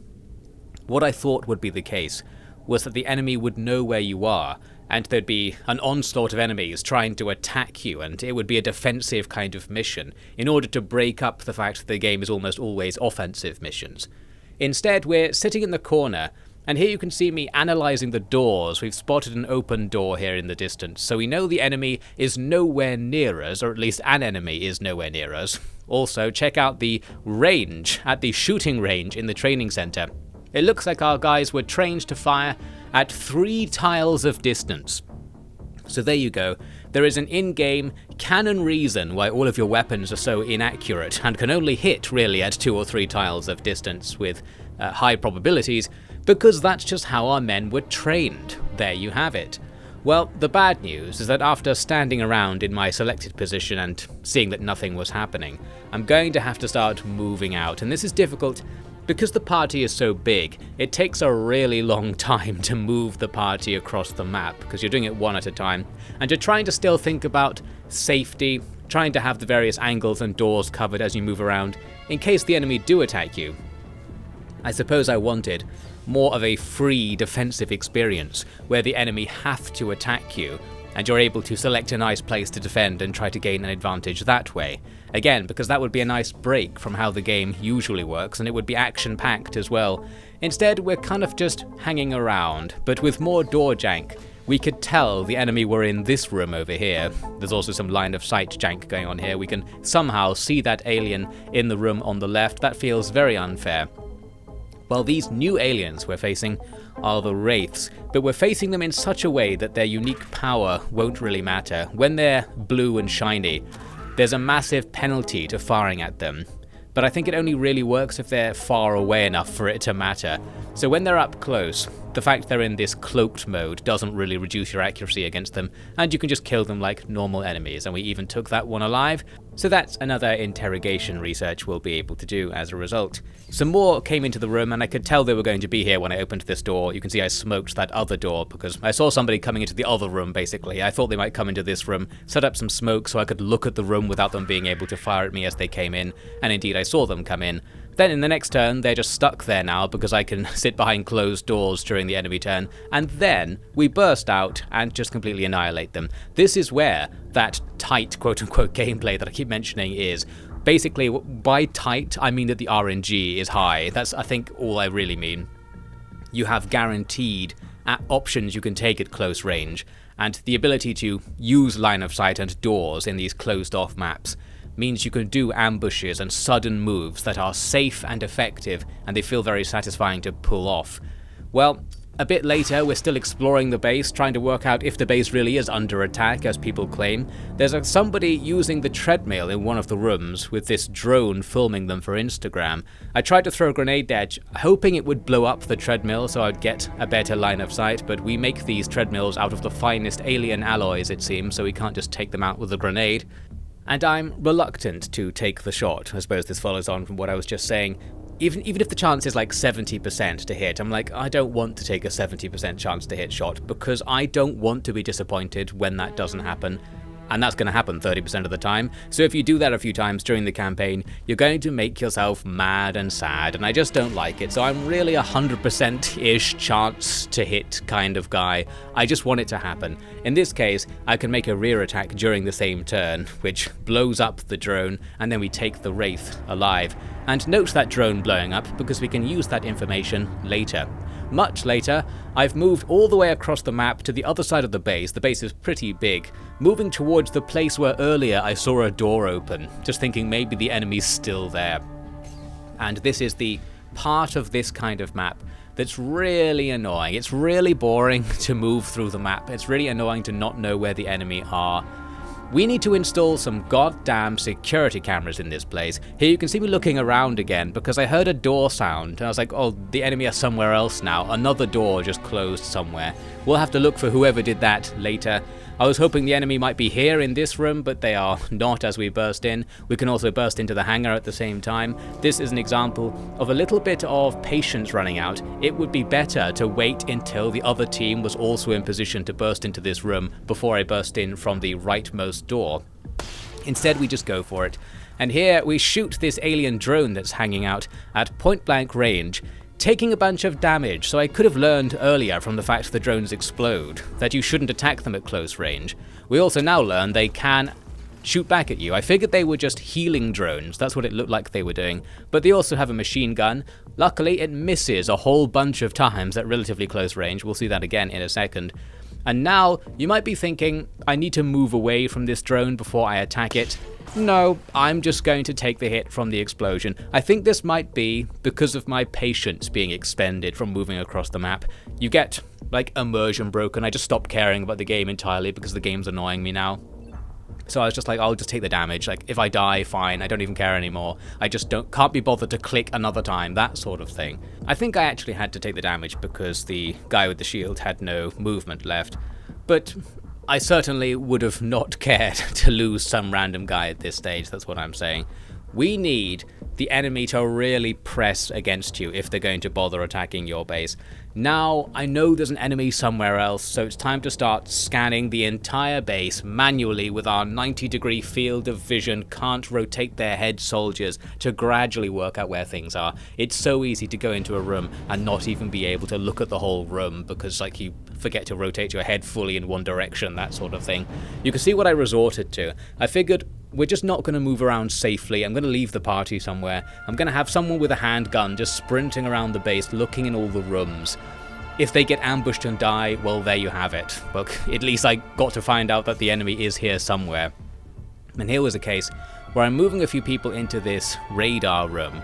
What I thought would be the case was that the enemy would know where you are, and there'd be an onslaught of enemies trying to attack you, and it would be a defensive kind of mission, in order to break up the fact that the game is almost always offensive missions. Instead, we're sitting in the corner, and here you can see me analysing the doors. We've spotted an open door here in the distance, so we know the enemy is nowhere near us, or at least an enemy is nowhere near us. Also, check out the range at the shooting range in the training centre. It looks like our guys were trained to fire at 3 tiles of distance. So there you go. There is an in-game canon reason why all of your weapons are so inaccurate and can only hit really at 2 or 3 tiles of distance with high probabilities, because that's just how our men were trained. There you have it. Well, the bad news is that after standing around in my selected position and seeing that nothing was happening, I'm going to have to start moving out, and this is difficult. Because the party is so big, it takes a really long time to move the party across the map, because you're doing it one at a time, and you're trying to still think about safety, trying to have the various angles and doors covered as you move around, in case the enemy do attack you. I suppose I wanted more of a free defensive experience, where the enemy have to attack you, and you're able to select a nice place to defend and try to gain an advantage that way. Again, because that would be a nice break from how the game usually works, and it would be action-packed as well. Instead, we're kind of just hanging around, but with more door jank. We could tell the enemy were in this room over here. There's also some line of sight jank going on here. We can somehow see that alien in the room on the left. That feels very unfair. Well, these new aliens we're facing are the Wraiths, but we're facing them in such a way that their unique power won't really matter. When they're blue and shiny, there's a massive penalty to firing at them, but I think it only really works if they're far away enough for it to matter. So when they're up close, the fact they're in this cloaked mode doesn't really reduce your accuracy against them, and you can just kill them like normal enemies, and we even took that one alive. So that's another interrogation research we'll be able to do as a result. Some more came into the room, and I could tell they were going to be here when I opened this door. You can see I smoked that other door because I saw somebody coming into the other room, basically. I thought they might come into this room, set up some smoke so I could look at the room without them being able to fire at me as they came in, and indeed I saw them come in. Then in the next turn, they're just stuck there now because I can sit behind closed doors during the enemy turn, and then we burst out and just completely annihilate them. This is where that tight quote-unquote gameplay that I keep mentioning is. Basically, by tight, I mean that the RNG is high. That's, I think, all I really mean. You have guaranteed options you can take at close range, and the ability to use line of sight and doors in these closed-off maps means you can do ambushes and sudden moves that are safe and effective, and they feel very satisfying to pull off. Well, a bit later, we're still exploring the base, trying to work out if the base really is under attack, as people claim. There's somebody using the treadmill in one of the rooms with this drone filming them for Instagram. I tried to throw a grenade there, hoping it would blow up the treadmill so I'd get a better line of sight, but we make these treadmills out of the finest alien alloys, it seems, so we can't just take them out with a grenade. And I'm reluctant to take the shot. I suppose this follows on from what I was just saying. Even if the chance is like 70% to hit, I'm like, I don't want to take a 70% chance to hit shot, because I don't want to be disappointed when that doesn't happen. And that's going to happen 30% of the time. So if you do that a few times during the campaign, you're going to make yourself mad and sad, and I just don't like it. So I'm really 100%-ish chance to hit kind of guy. I just want it to happen. In this case, I can make a rear attack during the same turn, which blows up the drone, and then we take the Wraith alive. And note that drone blowing up, because we can use that information later. Much later, I've moved all the way across the map to the other side of the base. The base is pretty big, moving towards the place where earlier I saw a door open, just thinking maybe the enemy's still there. And this is the part of this kind of map that's really annoying. It's really boring to move through the map. It's really annoying to not know where the enemy are. We need to install some goddamn security cameras in this place. Here you can see me looking around again because I heard a door sound and I was like, oh, the enemy are somewhere else now. Another door just closed somewhere. We'll have to look for whoever did that later. I was hoping the enemy might be here in this room, but they are not as we burst in. We can also burst into the hangar at the same time. This is an example of a little bit of patience running out. It would be better to wait until the other team was also in position to burst into this room before I burst in from the rightmost door. Instead, we just go for it. And here we shoot this alien drone that's hanging out at point blank range, taking a bunch of damage. So I could have learned earlier from the fact the drones explode that you shouldn't attack them at close range. We also now learn they can shoot back at you. I figured they were just healing drones, that's what it looked like they were doing, but they also have a machine gun. Luckily it misses a whole bunch of times at relatively close range. We'll see that again in a second. And now you might be thinking, I need to move away from this drone before I attack it. No, I'm just going to take the hit from the explosion. I think this might be because of my patience being expended from moving across the map. You get, like, immersion broken. I just stopped caring about the game entirely because the game's annoying me now. So I was just like, I'll just take the damage. Like, if I die, fine. I don't even care anymore. I just can't be bothered to click another time, that sort of thing. I think I actually had to take the damage because the guy with the shield had no movement left. But I certainly would have not cared to lose some random guy at this stage, that's what I'm saying. We need the enemy to really press against you if they're going to bother attacking your base. Now, I know there's an enemy somewhere else, so it's time to start scanning the entire base manually with our 90-degree field of vision, can't rotate their head soldiers to gradually work out where things are. It's so easy to go into a room and not even be able to look at the whole room because, like, you forget to rotate your head fully in one direction, that sort of thing. You can see what I resorted to. I figured we're just not going to move around safely. I'm going to leave the party somewhere. I'm going to have someone with a handgun just sprinting around the base, looking in all the rooms. If they get ambushed and die, well, there you have it. Well, at least I got to find out that the enemy is here somewhere. And here was a case where I'm moving a few people into this radar room,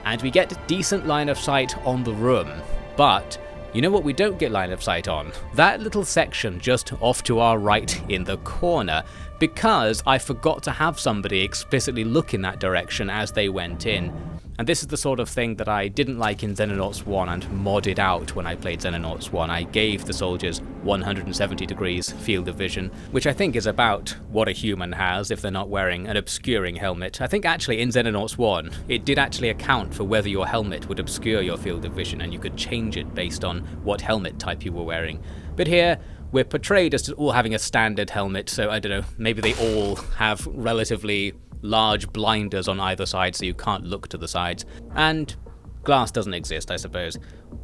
and we get decent line of sight on the room, but you know what we don't get line of sight on? That little section just off to our right in the corner, because I forgot to have somebody explicitly look in that direction as they went in. And this is the sort of thing that I didn't like in Xenonauts 1 and modded out when I played Xenonauts 1. I gave the soldiers 170 degrees field of vision, which I think is about what a human has if they're not wearing an obscuring helmet. I think actually in Xenonauts 1, it did actually account for whether your helmet would obscure your field of vision, and you could change it based on what helmet type you were wearing. But here, we're portrayed as all having a standard helmet, so I don't know, maybe they all have relatively large blinders on either side so you can't look to the sides. And glass doesn't exist, I suppose.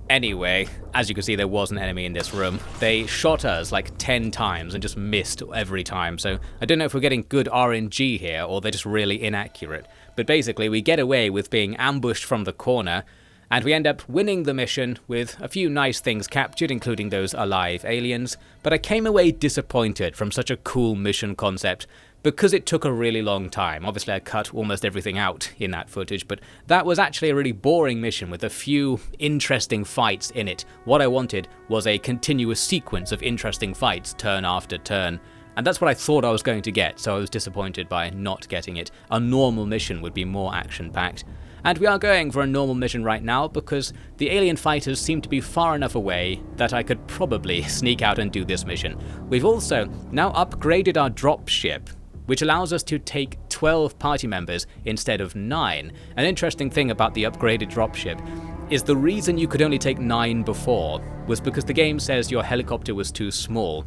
Anyway, as you can see, there was an enemy in this room. They shot us like 10 times and just missed every time, so I don't know if we're getting good RNG here or they're just really inaccurate. But basically, we get away with being ambushed from the corner, and we end up winning the mission with a few nice things captured, including those alive aliens. But I came away disappointed from such a cool mission concept because it took a really long time. Obviously I cut almost everything out in that footage, but that was actually a really boring mission with a few interesting fights in it. What I wanted was a continuous sequence of interesting fights, turn after turn. And that's what I thought I was going to get, so I was disappointed by not getting it. A normal mission would be more action-packed. And we are going for a normal mission right now because the alien fighters seem to be far enough away that I could probably sneak out and do this mission. We've also now upgraded our dropship, which allows us to take 12 party members instead of 9. An interesting thing about the upgraded dropship is the reason you could only take 9 before was because the game says your helicopter was too small.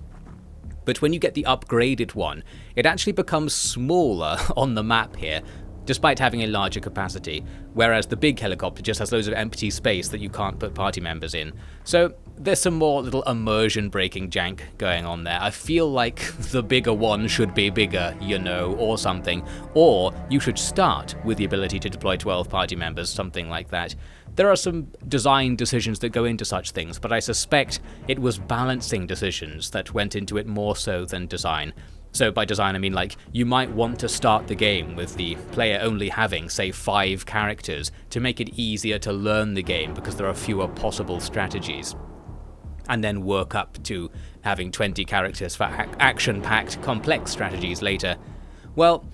But when you get the upgraded one, it actually becomes smaller on the map here, despite having a larger capacity, whereas the big helicopter just has loads of empty space that you can't put party members in. So there's some more little immersion breaking jank going on there. I feel like the bigger one should be bigger, you know, or something. Or you should start with the ability to deploy 12 party members, something like that. There are some design decisions that go into such things, but I suspect it was balancing decisions that went into it more so than design. So by design I mean, like, you might want to start the game with the player only having, say, 5 characters to make it easier to learn the game because there are fewer possible strategies. and then work up to having 20 characters for action-packed complex strategies later. Well,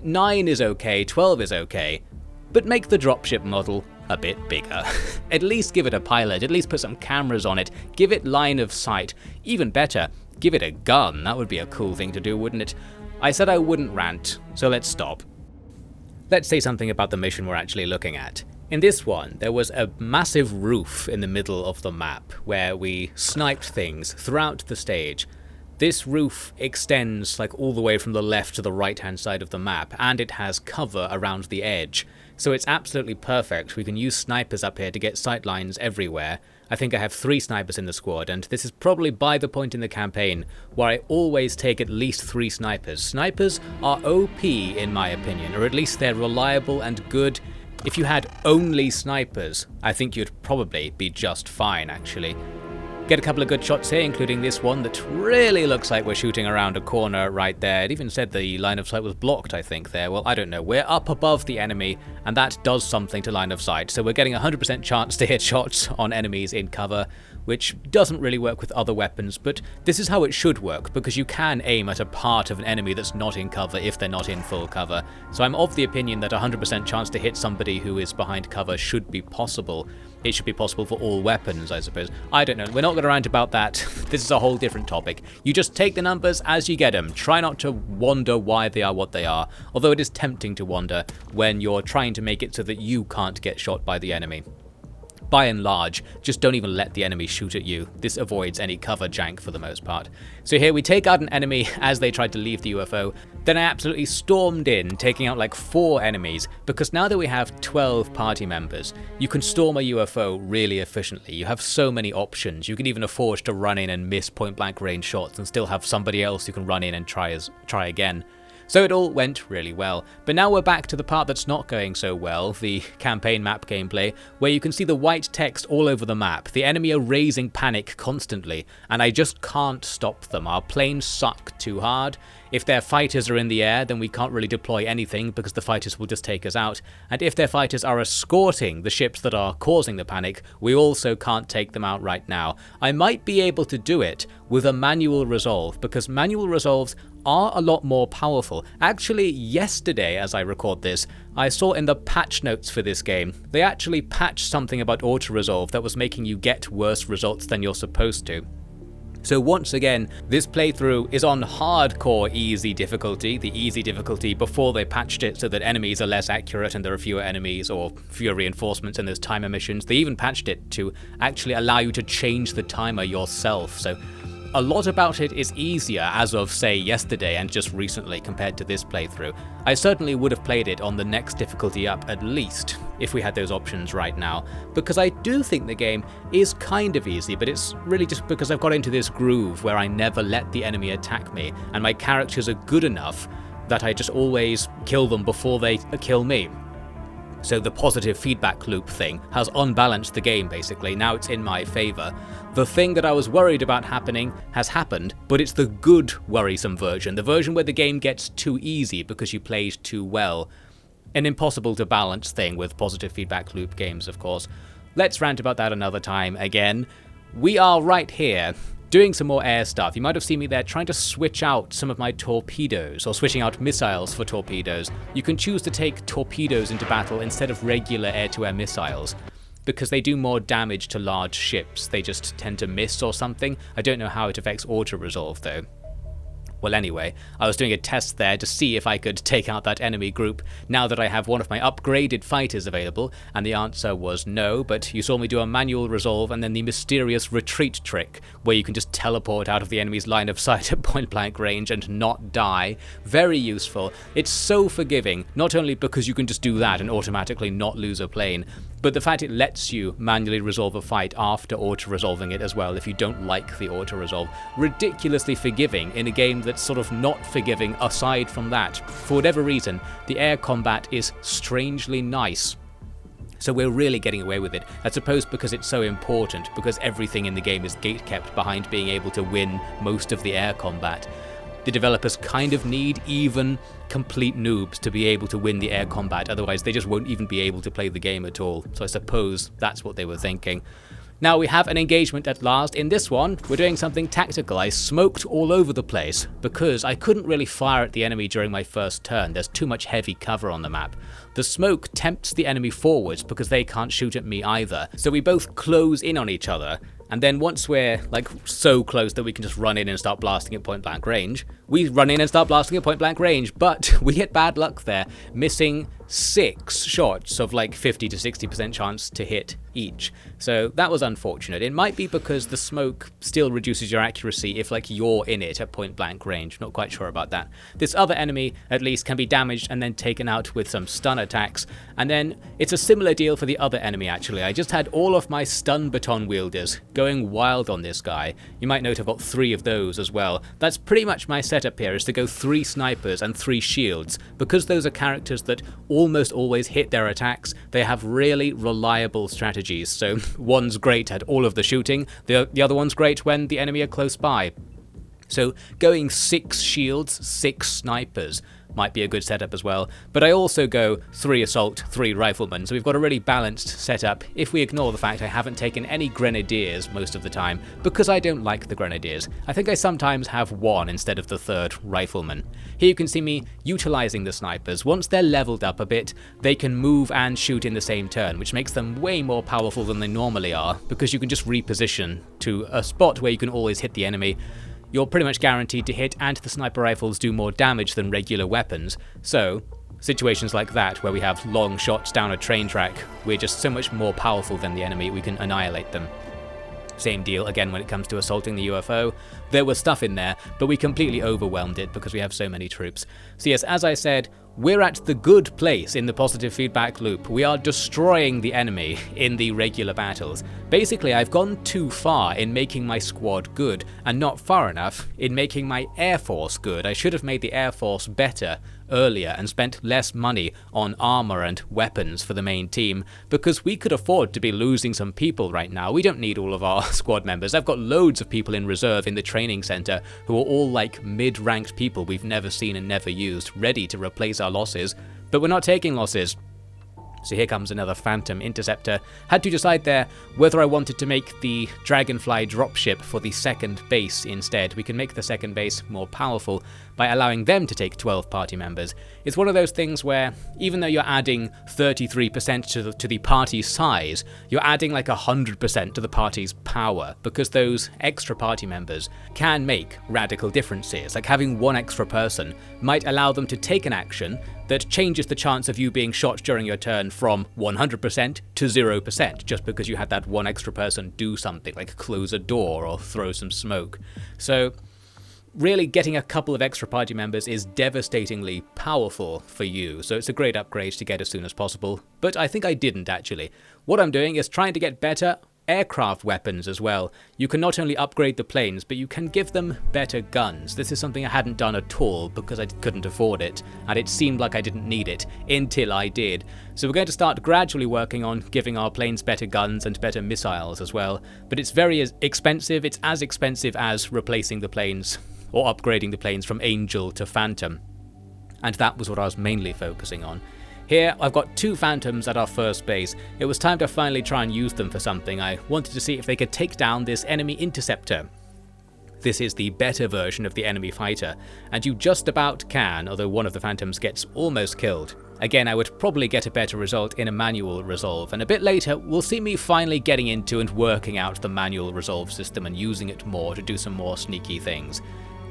9 is okay, 12 is okay, but make the dropship model a bit bigger. At least give it a pilot, at least put some cameras on it, give it line of sight. Even better, give it a gun. That would be a cool thing to do, wouldn't it? I said I wouldn't rant, so let's stop. Let's say something about the mission we're actually looking at. In this one, there was a massive roof in the middle of the map where we sniped things throughout the stage. This roof extends like all the way from the left to the right hand side of the map, and it has cover around the edge. So it's absolutely perfect. We can use snipers up here to get sight lines everywhere. I think I have 3 snipers in the squad, and this is probably by the point in the campaign where I always take at least 3 snipers. Snipers are OP in my opinion, or at least they're reliable and good. If you had only snipers, I think you'd probably be just fine actually. Get a couple of good shots here, including this one that really looks like we're shooting around a corner right there. It even said the line of sight was blocked, I think, there. Well, I don't know. We're up above the enemy, and that does something to line of sight. So we're getting a 100% chance to hit shots on enemies in cover, which doesn't really work with other weapons, but this is how it should work, because you can aim at a part of an enemy that's not in cover if they're not in full cover. So I'm of the opinion that a 100% chance to hit somebody who is behind cover should be possible. It should be possible for all weapons, I suppose. I don't know. We're not going to rant about that. This is a whole different topic. You just take the numbers as you get them. Try not to wonder why they are what they are, although it is tempting to wonder when you're trying to make it so that you can't get shot by the enemy. By and large, just don't even let the enemy shoot at you. This avoids any cover jank for the most part. So here we take out an enemy as they tried to leave the UFO. Then I absolutely stormed in, taking out like 4 enemies, because now that we have 12 party members, you can storm a UFO really efficiently. You have so many options. You can even afford to run in and miss point-blank range shots and still have somebody else who can run in and try again. So it all went really well. But now we're back to the part that's not going so well, the campaign map gameplay, where you can see the white text all over the map. The enemy are raising panic constantly, and I just can't stop them. Our planes suck too hard. If their fighters are in the air, then we can't really deploy anything because the fighters will just take us out. And if their fighters are escorting the ships that are causing the panic, we also can't take them out right now. I might be able to do it with a manual resolve, because manual resolves are a lot more powerful. Actually, yesterday, as I record this, I saw in the patch notes for this game, they actually patched something about auto-resolve that was making you get worse results than you're supposed to. So once again, this playthrough is on hardcore easy difficulty, the easy difficulty before they patched it so that enemies are less accurate and there are fewer enemies or fewer reinforcements and there's timer missions. They even patched it to actually allow you to change the timer yourself. So a lot about it is easier as of, say, yesterday and just recently compared to this playthrough. I certainly would have played it on the next difficulty up at least, if we had those options right now, because I do think the game is kind of easy, but it's really just because I've got into this groove where I never let the enemy attack me, and my characters are good enough that I just always kill them before they kill me. So the positive feedback loop thing has unbalanced the game basically. Now it's in my favour. The thing that I was worried about happening has happened, but it's the good worrisome version, the version where the game gets too easy because you played too well. An impossible to balance thing with positive feedback loop games, of course. Let's rant about that another time again. We are right here, doing some more air stuff. You might have seen me there trying to switch out some of my torpedoes, or switching out missiles for torpedoes. You can choose to take torpedoes into battle instead of regular air-to-air missiles, because they do more damage to large ships. They just tend to miss or something. I don't know how it affects auto-resolve though. Well anyway, I was doing a test there to see if I could take out that enemy group now that I have one of my upgraded fighters available, and the answer was no, but you saw me do a manual resolve and then the mysterious retreat trick, where you can just teleport out of the enemy's line of sight at point blank range and not die. Very useful. It's so forgiving, not only because you can just do that and automatically not lose a plane, but the fact it lets you manually resolve a fight after auto-resolving it as well if you don't like the auto-resolve. Ridiculously forgiving in a game that's sort of not forgiving aside from that. For whatever reason, the air combat is strangely nice. So we're really getting away with it, I suppose because it's so important, because everything in the game is gatekept behind being able to win most of the air combat. The developers kind of need even complete noobs to be able to win the air combat, otherwise they just won't even be able to play the game at all. So I suppose that's what they were thinking. Now we have an engagement at last. In this one, we're doing something tactical. I smoked all over the place because I couldn't really fire at the enemy during my first turn. There's too much heavy cover on the map. The smoke tempts the enemy forwards because they can't shoot at me either. So we both close in on each other. And then once we're like so close that we can just run in and start blasting at point blank range, we run in and start blasting at point blank range, but we get bad luck there, missing 6 shots of like 50 to 60% chance to hit each. So that was unfortunate. It might be because the smoke still reduces your accuracy if like you're in it at point blank range. Not quite sure about that. This other enemy at least can be damaged and then taken out with some stun attacks. And then it's a similar deal for the other enemy actually. I just had all of my stun baton wielders going wild on this guy. You might note I've got 3 of those as well. That's pretty much my setup here, is to go 3 snipers and 3 shields. Because those are characters that almost always hit their attacks, they have really reliable strategies. So one's great at all of the shooting, the other one's great when the enemy are close by. So going 6 shields, 6 snipers might be a good setup as well. But I also go 3 assault, 3 riflemen, so we've got a really balanced setup if we ignore the fact I haven't taken any grenadiers most of the time, because I don't like the grenadiers. I think I sometimes have 1 instead of the 3rd rifleman. Here you can see me utilizing the snipers. Once they're leveled up a bit, they can move and shoot in the same turn, which makes them way more powerful than they normally are, because you can just reposition to a spot where you can always hit the enemy. You're pretty much guaranteed to hit, and the sniper rifles do more damage than regular weapons. So, situations like that, where we have long shots down a train track, we're just so much more powerful than the enemy, we can annihilate them. Same deal again when it comes to assaulting the UFO. There was stuff in there, but we completely overwhelmed it because we have so many troops. So yes, as I said, we're at the good place in the positive feedback loop. We are destroying the enemy in the regular battles. Basically, I've gone too far in making my squad good, and not far enough in making my air force good. I should have made the air force better earlier and spent less money on armor and weapons for the main team, because we could afford to be losing some people right now. We don't need all of our squad members. I've got loads of people in reserve in the training center who are all like mid-ranked people we've never seen and never used, ready to replace our losses, but we're not taking losses. So here comes another Phantom Interceptor. Had to decide there whether I wanted to make the Dragonfly dropship for the second base instead. We can make the second base more powerful by allowing them to take 12 party members. It's one of those things where, even though you're adding 33% to the party's size, you're adding like 100% to the party's power, because those extra party members can make radical differences. Like having 1 extra person might allow them to take an action that changes the chance of you being shot during your turn from 100% to 0%, just because you had that 1 extra person do something, like close a door or throw some smoke. So really getting a couple of extra party members is devastatingly powerful for you, so it's a great upgrade to get as soon as possible. But I think I didn't actually. What I'm doing is trying to get better aircraft weapons as well. You can not only upgrade the planes, but you can give them better guns. This is something I hadn't done at all because I couldn't afford it, and it seemed like I didn't need it until I did. So we're going to start gradually working on giving our planes better guns and better missiles as well. But it's very expensive. It's as expensive as replacing the planes or upgrading the planes from Angel to Phantom. And that was what I was mainly focusing on. Here, I've got 2 Phantoms at our first base. It was time to finally try and use them for something. I wanted to see if they could take down this enemy interceptor. This is the better version of the enemy fighter, and you just about can, although one of the Phantoms gets almost killed. Again, I would probably get a better result in a manual resolve, and a bit later we'll see me finally getting into and working out the manual resolve system and using it more to do some more sneaky things.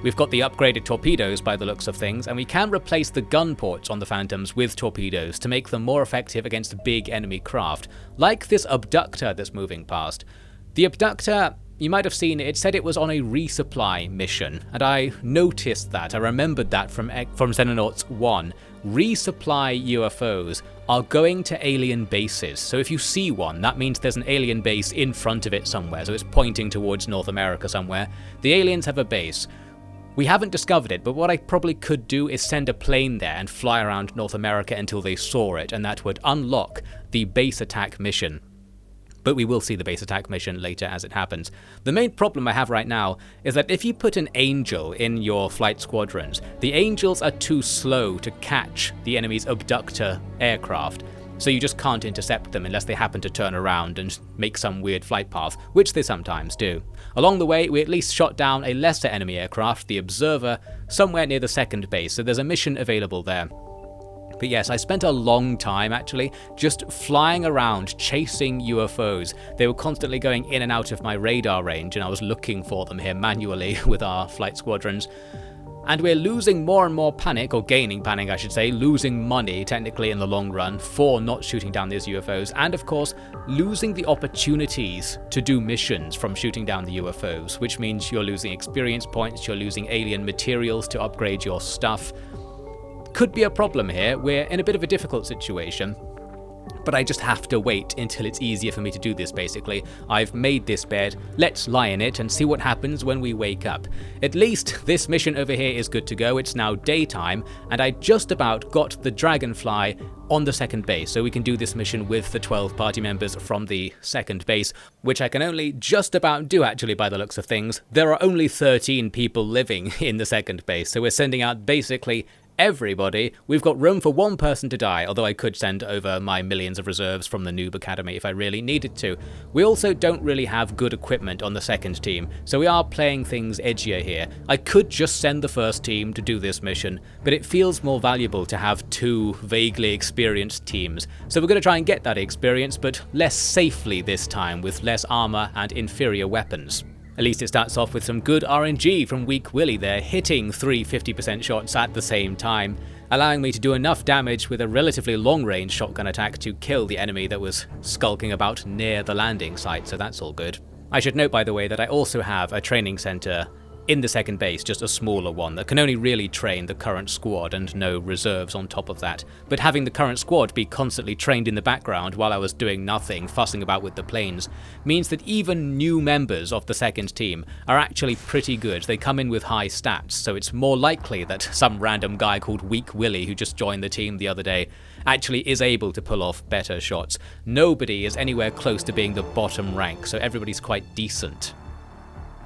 We've got the upgraded torpedoes by the looks of things, and we can replace the gun ports on the Phantoms with torpedoes to make them more effective against big enemy craft, like this abductor that's moving past. The abductor, you might have seen, it said it was on a resupply mission, and I noticed that. I remembered that from Xenonauts 1. Resupply UFOs are going to alien bases, so if you see one, that means there's an alien base in front of it somewhere, so it's pointing towards North America somewhere. The aliens have a base. We haven't discovered it, but what I probably could do is send a plane there and fly around North America until they saw it, and that would unlock the base attack mission. But we will see the base attack mission later as it happens. The main problem I have right now is that if you put an Angel in your flight squadrons, the Angels are too slow to catch the enemy's abductor aircraft. so you just can't intercept them unless they happen to turn around and make some weird flight path, which they sometimes do. Along the way, we at least shot down a lesser enemy aircraft, the Observer, somewhere near the second base, so there's a mission available there. But yes, I spent a long time actually just flying around chasing UFOs. They were constantly going in and out of my radar range, and I was looking for them here manually with our flight squadrons. And we're losing more and more panic, or gaining panic I should say, losing money technically in the long run for not shooting down these UFOs, and of course losing the opportunities to do missions from shooting down the UFOs, which means you're losing experience points, you're losing alien materials to upgrade your stuff. Could be a problem here. We're in a bit of a difficult situation, but I just have to wait until it's easier for me to do this basically. I've made this bed, let's lie in it and see what happens when we wake up. At least this mission over here is good to go. It's now daytime, and I just about got the Dragonfly on the second base, so we can do this mission with the 12 party members from the second base, which I can only just about do actually by the looks of things. There are only 13 people living in the second base, so we're sending out basically everybody. We've got room for one person to die, although I could send over my millions of reserves from the Noob Academy if I really needed to. We also don't really have good equipment on the second team, so we are playing things edgier here. I could just send the first team to do this mission, but it feels more valuable to have two vaguely experienced teams. So we're going to try and get that experience, but less safely this time, with less armor and inferior weapons. At least it starts off with some good RNG from Weak Willy there, hitting 3 50% shots at the same time, allowing me to do enough damage with a relatively long-range shotgun attack to kill the enemy that was skulking about near the landing site, so that's all good. I should note, by the way, that I also have a training center in the second base, just a smaller one that can only really train the current squad and no reserves on top of that. But having the current squad be constantly trained in the background while I was doing nothing, fussing about with the planes, means that even new members of the second team are actually pretty good. They come in with high stats, so it's more likely that some random guy called Weak Willy, who just joined the team the other day, actually is able to pull off better shots. Nobody is anywhere close to being the bottom rank, so everybody's quite decent.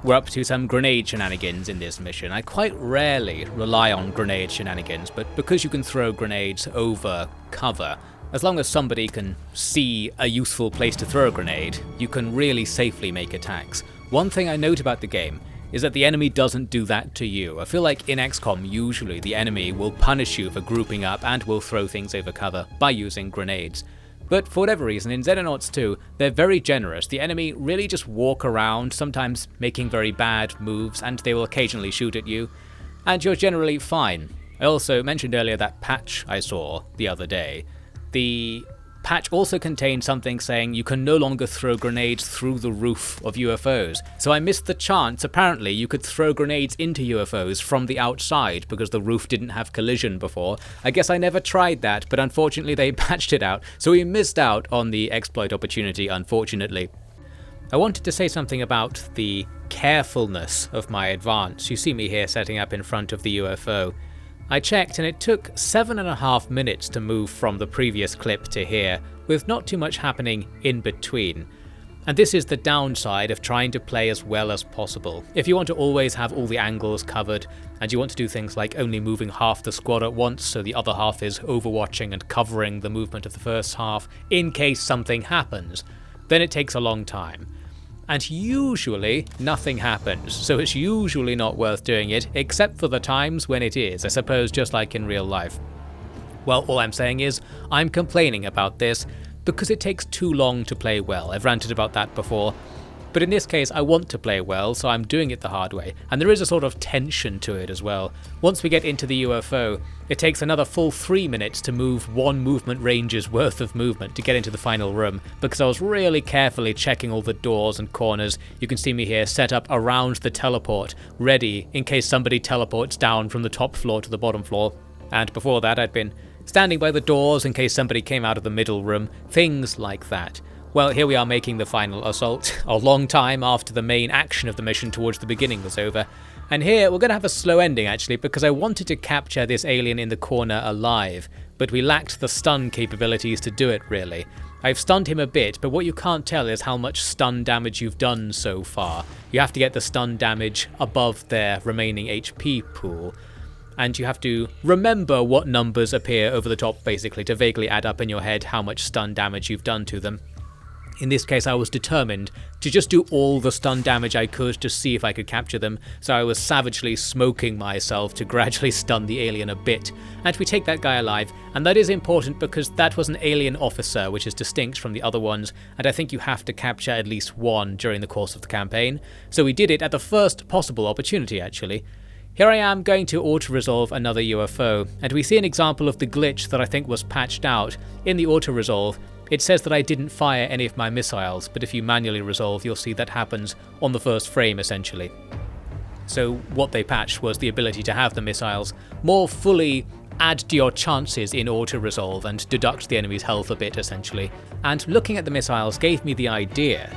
We're up to some grenade shenanigans in this mission. I quite rarely rely on grenade shenanigans, but because you can throw grenades over cover, as long as somebody can see a useful place to throw a grenade, you can really safely make attacks. One thing I note about the game is that the enemy doesn't do that to you. I feel like in XCOM usually the enemy will punish you for grouping up and will throw things over cover by using grenades. But for whatever reason, in Xenonauts 2, they're very generous. The enemy really just walk around, sometimes making very bad moves, and they will occasionally shoot at you, and you're generally fine. I also mentioned earlier that patch I saw the other day. The patch also contained something saying you can no longer throw grenades through the roof of UFOs. So I missed the chance. Apparently you could throw grenades into UFOs from the outside because the roof didn't have collision before. I guess I never tried that, but unfortunately they patched it out, so we missed out on the exploit opportunity, unfortunately. I wanted to say something about the carefulness of my advance. You see me here setting up in front of the UFO. I checked and it took 7.5 minutes to move from the previous clip to here, with not too much happening in between. And this is the downside of trying to play as well as possible. If you want to always have all the angles covered, and you want to do things like only moving half the squad at once so the other half is overwatching and covering the movement of the first half in case something happens, then it takes a long time. And usually nothing happens, so it's usually not worth doing it, except for the times when it is, I suppose, just like in real life. Well, all I'm saying is, I'm complaining about this because it takes too long to play well. I've ranted about that before. But in this case, I want to play well, so I'm doing it the hard way. And there is a sort of tension to it as well. Once we get into the UFO, it takes another full 3 minutes to move one movement range's worth of movement to get into the final room, because I was really carefully checking all the doors and corners. You can see me here set up around the teleport, ready in case somebody teleports down from the top floor to the bottom floor. And before that, I'd been standing by the doors in case somebody came out of the middle room, things like that. Well, here we are making the final assault, a long time after the main action of the mission towards the beginning was over. And here we're going to have a slow ending actually, because I wanted to capture this alien in the corner alive, but we lacked the stun capabilities to do it really. I've stunned him a bit, but what you can't tell is how much stun damage you've done so far. You have to get the stun damage above their remaining HP pool. and you have to remember what numbers appear over the top basically to vaguely add up in your head how much stun damage you've done to them. In this case, I was determined to just do all the stun damage I could to see if I could capture them, so I was savagely smoking myself to gradually stun the alien a bit. And we take that guy alive, and that is important because that was an alien officer, which is distinct from the other ones, and I think you have to capture at least one during the course of the campaign. So we did it at the first possible opportunity, actually. Here I am going to auto-resolve another UFO, and we see an example of the glitch that I think was patched out. In the auto-resolve, it says that I didn't fire any of my missiles, but if you manually resolve, you'll see that happens on the first frame, essentially. So what they patched was the ability to have the missiles more fully add to your chances in auto-resolve and deduct the enemy's health a bit, essentially. And looking at the missiles gave me the idea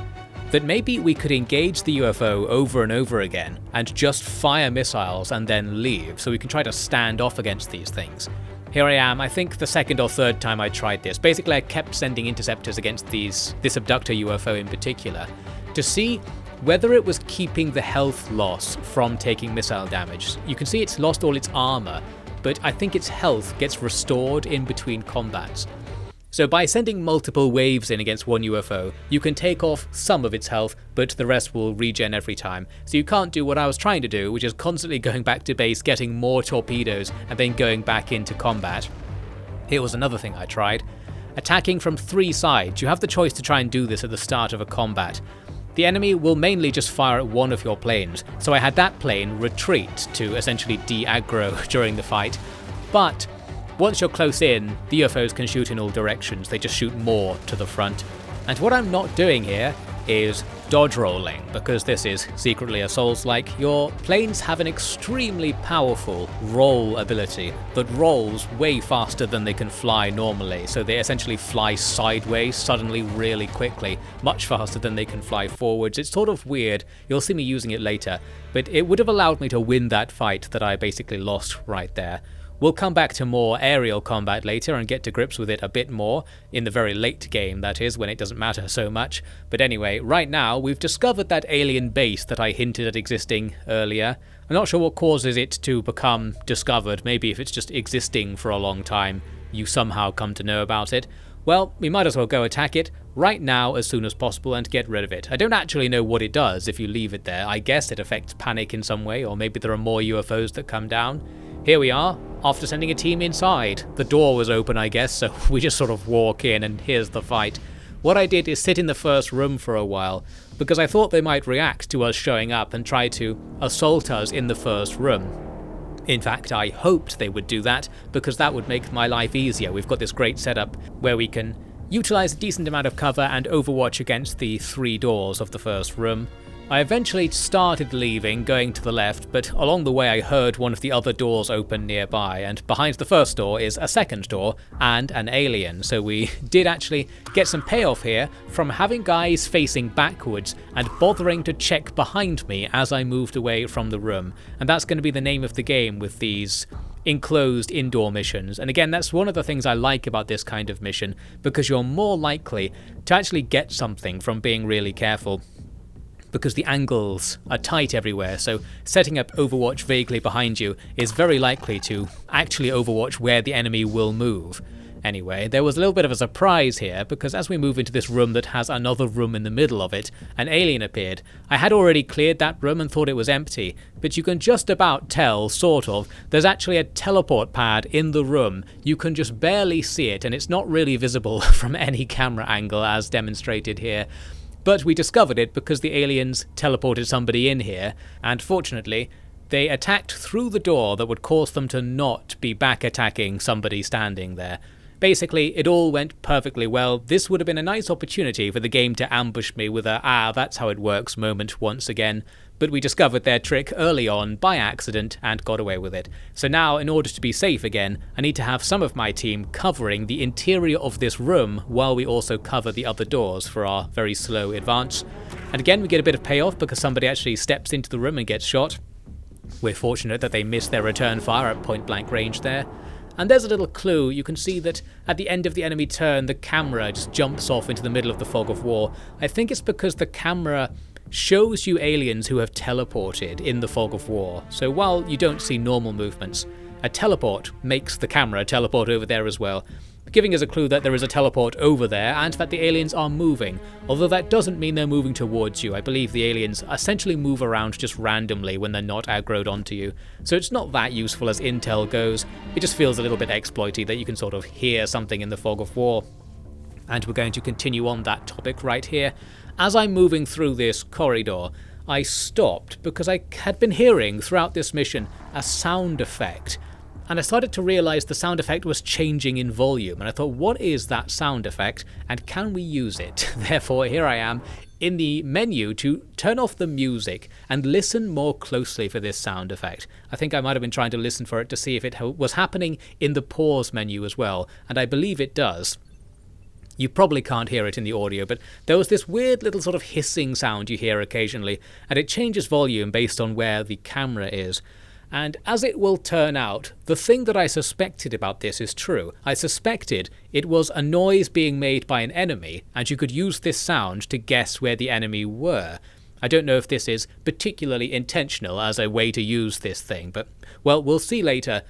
that maybe we could engage the UFO over and over again and just fire missiles and then leave, so we can try to stand off against these things. Here I am, I think the second or third time I tried this. Basically, I kept sending interceptors against this abductor UFO in particular to see whether it was keeping the health loss from taking missile damage. You can see it's lost all its armor, but I think its health gets restored in between combats. So by sending multiple waves in against one UFO, you can take off some of its health, but the rest will regen every time. So you can't do what I was trying to do, which is constantly going back to base, getting more torpedoes, and then going back into combat. Here was another thing I tried. Attacking from 3 sides. You have the choice to try and do this at the start of a combat. The enemy will mainly just fire at one of your planes, so I had that plane retreat to essentially de-aggro during the fight. But once you're close in, the UFOs can shoot in all directions, they just shoot more to the front. And what I'm not doing here is dodge rolling, because this is secretly a Souls-like. Your planes have an extremely powerful roll ability that rolls way faster than they can fly normally, so they essentially fly sideways suddenly really quickly, much faster than they can fly forwards. It's sort of weird, you'll see me using it later, but it would have allowed me to win that fight that I basically lost right there. We'll come back to more aerial combat later and get to grips with it a bit more, in the very late game that is, when it doesn't matter so much. But anyway, right now we've discovered that alien base that I hinted at existing earlier. I'm not sure what causes it to become discovered, maybe if it's just existing for a long time, you somehow come to know about it. Well, we might as well go attack it right now as soon as possible and get rid of it. I don't actually know what it does if you leave it there. I guess it affects panic in some way, or maybe there are more UFOs that come down. Here we are, after sending a team inside. The door was open, I guess, so we just sort of walk in and here's the fight. What I did is sit in the first room for a while, because I thought they might react to us showing up and try to assault us in the first room. In fact, I hoped they would do that, because that would make my life easier. We've got this great setup where we can utilize a decent amount of cover and overwatch against the 3 doors of the first room. I eventually started leaving, going to the left, but along the way I heard one of the other doors open nearby, and behind the first door is a second door and an alien, so we did actually get some payoff here from having guys facing backwards and bothering to check behind me as I moved away from the room, and that's going to be the name of the game with these enclosed indoor missions. And again, that's one of the things I like about this kind of mission, because you're more likely to actually get something from being really careful, because the angles are tight everywhere, so setting up overwatch vaguely behind you is very likely to actually overwatch where the enemy will move. Anyway, there was a little bit of a surprise here, because as we move into this room that has another room in the middle of it, an alien appeared. I had already cleared that room and thought it was empty, but you can just about tell, sort of, there's actually a teleport pad in the room. You can just barely see it, and it's not really visible from any camera angle as demonstrated here. But we discovered it because the aliens teleported somebody in here, and fortunately, they attacked through the door that would cause them to not be back attacking somebody standing there. Basically, it all went perfectly well. This would have been a nice opportunity for the game to ambush me with a that's how it works moment once again, but we discovered their trick early on by accident and got away with it. So now, in order to be safe again, I need to have some of my team covering the interior of this room while we also cover the other doors for our very slow advance. And again, we get a bit of payoff because somebody actually steps into the room and gets shot. We're fortunate that they missed their return fire at point blank range there. And there's a little clue. You can see that at the end of the enemy turn, the camera just jumps off into the middle of the fog of war. I think it's because the camera shows you aliens who have teleported in the fog of war. So while you don't see normal movements, a teleport makes the camera teleport over there as well, giving us a clue that there is a teleport over there and that the aliens are moving, although that doesn't mean they're moving towards you. I believe the aliens essentially move around just randomly when they're not aggroed onto you, so it's not that useful as intel goes. It just feels a little bit exploity that you can sort of hear something in the fog of war. And we're going to continue on that topic right here. As I'm moving through this corridor, I stopped because I had been hearing throughout this mission a sound effect. And I started to realise the sound effect was changing in volume, and I thought, what is that sound effect, and can we use it? Therefore, here I am in the menu to turn off the music and listen more closely for this sound effect. I think I might have been trying to listen for it to see if it was happening in the pause menu as well, and I believe it does. You probably can't hear it in the audio, but there was this weird little sort of hissing sound you hear occasionally, and it changes volume based on where the camera is. And as it will turn out, the thing that I suspected about this is true. I suspected it was a noise being made by an enemy, and you could use this sound to guess where the enemy were. I don't know if this is particularly intentional as a way to use this thing, but, well, we'll see later.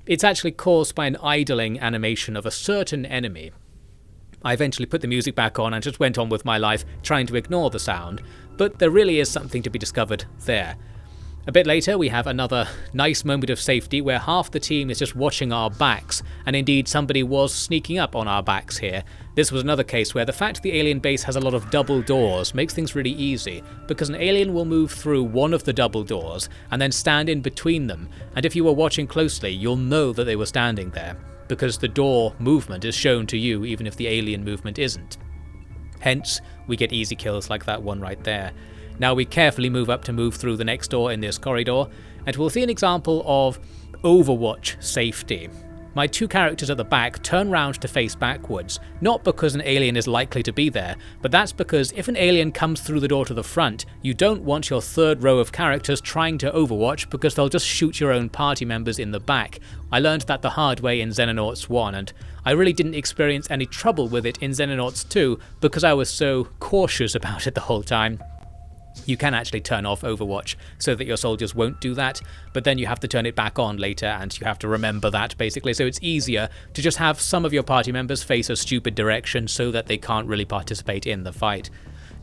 It's actually caused by an idling animation of a certain enemy. I eventually put the music back on and just went on with my life, trying to ignore the sound, but there really is something to be discovered there. A bit later, we have another nice moment of safety where half the team is just watching our backs, and indeed somebody was sneaking up on our backs here. This was another case where the fact the alien base has a lot of double doors makes things really easy, because an alien will move through one of the double doors and then stand in between them, and if you were watching closely, you'll know that they were standing there, because the door movement is shown to you even if the alien movement isn't. Hence, we get easy kills like that one right there. Now we carefully move up to move through the next door in this corridor, and we'll see an example of Overwatch safety. My two characters at the back turn round to face backwards, not because an alien is likely to be there, but that's because if an alien comes through the door to the front, you don't want your third row of characters trying to Overwatch because they'll just shoot your own party members in the back. I learned that the hard way in Xenonauts 1, and I really didn't experience any trouble with it in Xenonauts 2 because I was so cautious about it the whole time. You can actually turn off Overwatch so that your soldiers won't do that, but then you have to turn it back on later and you have to remember that basically, so it's easier to just have some of your party members face a stupid direction so that they can't really participate in the fight.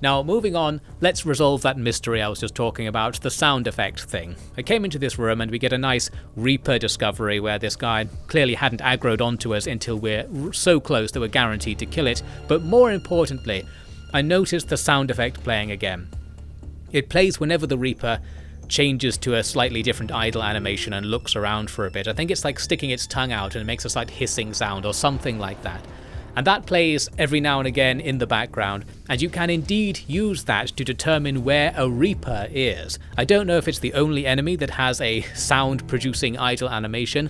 Now moving on, let's resolve that mystery I was just talking about, the sound effect thing. I came into this room and we get a nice Reaper discovery where this guy clearly hadn't aggroed onto us until we're so close that we're guaranteed to kill it, but more importantly, I noticed the sound effect playing again. It plays whenever the Reaper changes to a slightly different idle animation and looks around for a bit. I think it's like sticking its tongue out and it makes a slight hissing sound or something like that. And that plays every now and again in the background, and you can indeed use that to determine where a Reaper is. I don't know if it's the only enemy that has a sound-producing idle animation,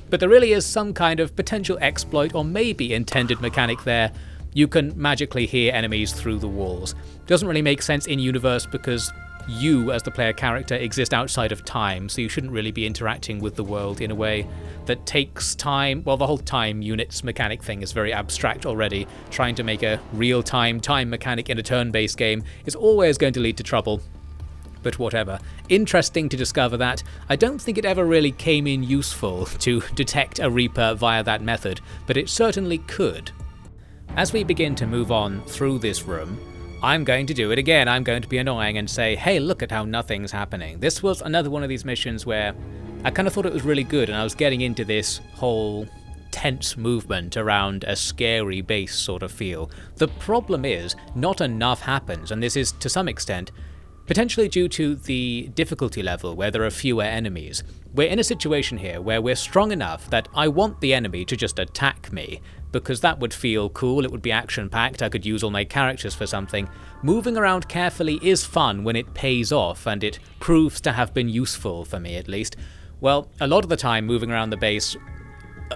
but there really is some kind of potential exploit or maybe intended mechanic there. You can magically hear enemies through the walls. Doesn't really make sense in universe because you as the player character exist outside of time, so you shouldn't really be interacting with the world in a way that takes time. Well, the whole time units mechanic thing is very abstract already. Trying to make a real-time time mechanic in a turn-based game is always going to lead to trouble. But whatever. Interesting to discover that. I don't think it ever really came in useful to detect a Reaper via that method, but it certainly could. As we begin to move on through this room, I'm going to do it again. I'm going to be annoying and say, hey, look at how nothing's happening. This was another one of these missions where I kind of thought it was really good and I was getting into this whole tense movement around a scary base sort of feel. The problem is, not enough happens, and this is to some extent potentially due to the difficulty level where there are fewer enemies. We're in a situation here where we're strong enough that I want the enemy to just attack me, because that would feel cool, it would be action-packed, I could use all my characters for something. Moving around carefully is fun when it pays off, and it proves to have been useful for me at least. Well, a lot of the time moving around the base,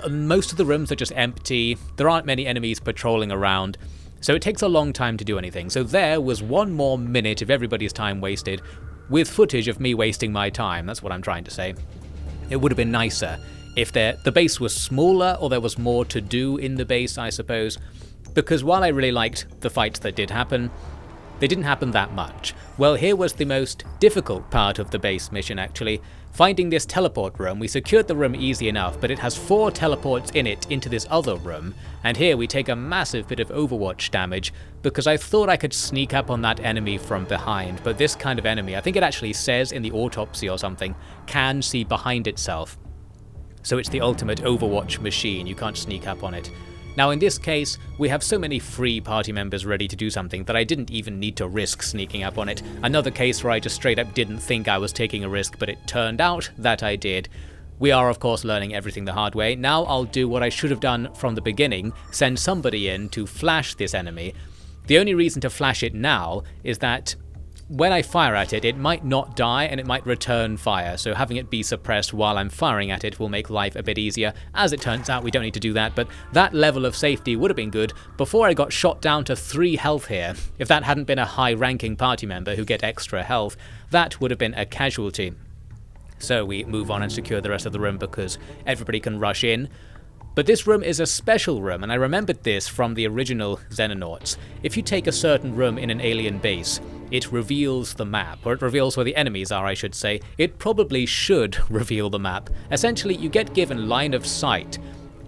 most of the rooms are just empty, there aren't many enemies patrolling around, so it takes a long time to do anything. So there was one more minute of everybody's time wasted, with footage of me wasting my time, that's what I'm trying to say. It would have been nicer if the base was smaller, or there was more to do in the base, I suppose, because while I really liked the fights that did happen, they didn't happen that much. Well, here was the most difficult part of the base mission actually. Finding this teleport room, we secured the room easy enough, but it has 4 teleports in it into this other room, and here we take a massive bit of Overwatch damage, because I thought I could sneak up on that enemy from behind, but this kind of enemy, I think it actually says in the autopsy or something, can see behind itself. So it's the ultimate Overwatch machine, you can't sneak up on it. Now in this case, we have so many free party members ready to do something that I didn't even need to risk sneaking up on it. Another case where I just straight up didn't think I was taking a risk, but it turned out that I did. We are of course learning everything the hard way. Now I'll do what I should have done from the beginning, send somebody in to flash this enemy. The only reason to flash it now is that when I fire at it, it might not die and it might return fire, so having it be suppressed while I'm firing at it will make life a bit easier. As it turns out, we don't need to do that, but that level of safety would have been good before I got shot down to 3 health here. If that hadn't been a high-ranking party member who get extra health, that would have been a casualty. So we move on and secure the rest of the room because everybody can rush in. But this room is a special room, and I remembered this from the original Xenonauts. If you take a certain room in an alien base, it reveals the map, or it reveals where the enemies are, I should say. It probably should reveal the map. Essentially, you get given line of sight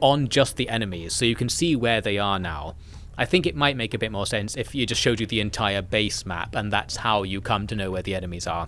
on just the enemies, so you can see where they are now. I think it might make a bit more sense if you just showed you the entire base map, and that's how you come to know where the enemies are.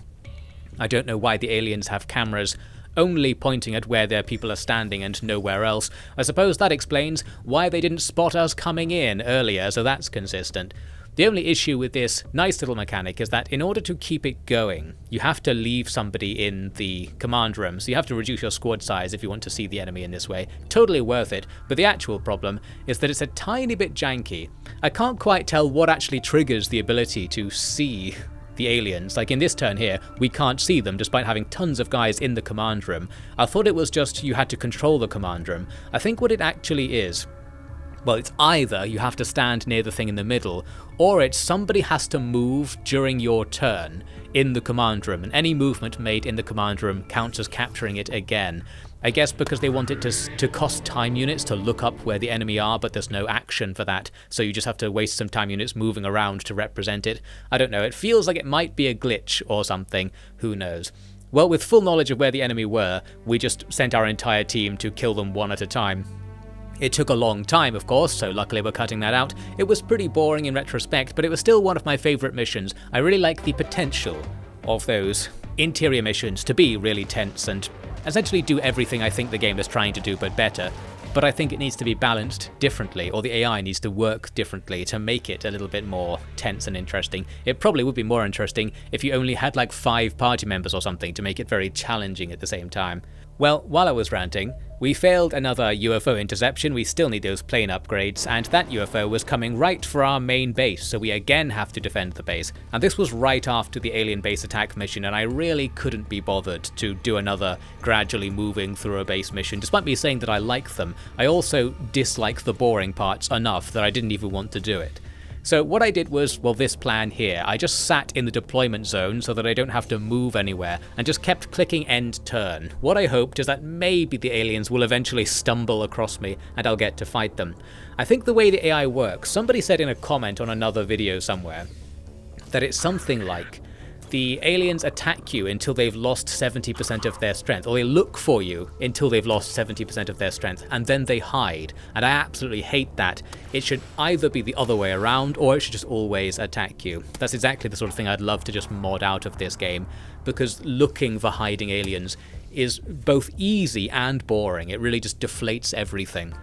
I don't know why the aliens have cameras only pointing at where their people are standing and nowhere else. I suppose that explains why they didn't spot us coming in earlier, so that's consistent. The only issue with this nice little mechanic is that in order to keep it going, you have to leave somebody in the command room, so you have to reduce your squad size if you want to see the enemy in this way. Totally worth it, but the actual problem is that it's a tiny bit janky. I can't quite tell what actually triggers the ability to see the aliens. Like in this turn here, we can't see them despite having tons of guys in the command room. I thought it was just you had to control the command room. I think what it actually is, well, it's either you have to stand near the thing in the middle, or it's somebody has to move during your turn in the command room, and any movement made in the command room counts as capturing it again. I guess because they want it to cost time units to look up where the enemy are, but there's no action for that, so you just have to waste some time units moving around to represent it. I don't know, it feels like it might be a glitch or something, who knows. Well, with full knowledge of where the enemy were, we just sent our entire team to kill them one at a time. It took a long time, of course, so luckily we're cutting that out. It was pretty boring in retrospect, but it was still one of my favourite missions. I really like the potential of those interior missions to be really tense and essentially do everything I think the game is trying to do but better. But I think it needs to be balanced differently, or the AI needs to work differently to make it a little bit more tense and interesting. It probably would be more interesting if you only had like 5 party members or something to make it very challenging at the same time. Well, while I was ranting, we failed another UFO interception. We still need those plane upgrades, and that UFO was coming right for our main base, so we again have to defend the base. And this was right after the alien base attack mission, and I really couldn't be bothered to do another gradually moving through a base mission. Despite me saying that I like them, I also dislike the boring parts enough that I didn't even want to do it. So what I did was, well, this plan here. I just sat in the deployment zone so that I don't have to move anywhere and just kept clicking end turn. What I hoped is that maybe the aliens will eventually stumble across me and I'll get to fight them. I think the way the AI works, somebody said in a comment on another video somewhere that it's something like the aliens attack you until they've lost 70% of their strength, or they look for you until they've lost 70% of their strength, and then they hide. And I absolutely hate that. It should either be the other way around, or it should just always attack you. That's exactly the sort of thing I'd love to just mod out of this game, because looking for hiding aliens is both easy and boring. It really just deflates everything.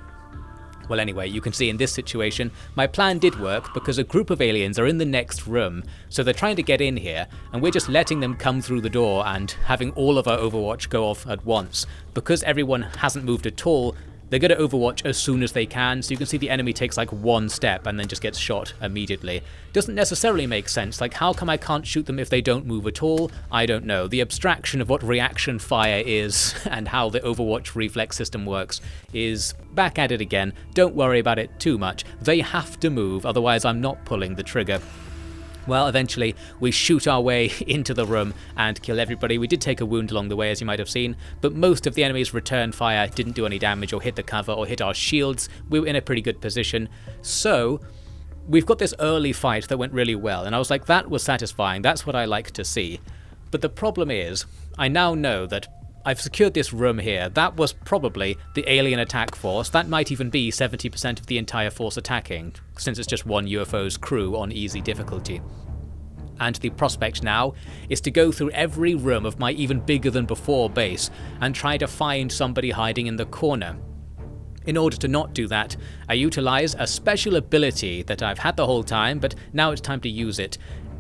Well, anyway, you can see in this situation, my plan did work because a group of aliens are in the next room, so they're trying to get in here, and we're just letting them come through the door and having all of our Overwatch go off at once. Because everyone hasn't moved at all, they're going to Overwatch as soon as they can, so you can see the enemy takes like one step and then just gets shot immediately. Doesn't necessarily make sense, like how come I can't shoot them if they don't move at all? I don't know. The abstraction of what reaction fire is and how the Overwatch reflex system works is back at it again. Don't worry about it too much. They have to move, otherwise I'm not pulling the trigger. Well, eventually, we shoot our way into the room and kill everybody. We did take a wound along the way, as you might have seen, but most of the enemy's return fire didn't do any damage or hit the cover or hit our shields. We were in a pretty good position. So, we've got this early fight that went really well, and I was like, that was satisfying, that's what I like to see. But the problem is, I now know that I've secured this room here. That was probably the alien attack force. That might even be 70% of the entire force attacking, since it's just one UFO's crew on easy difficulty. And the prospect now is to go through every room of my even bigger than before base and try to find somebody hiding in the corner. In order to not do that, I utilize a special ability that I've had the whole time, but now it's time to use it.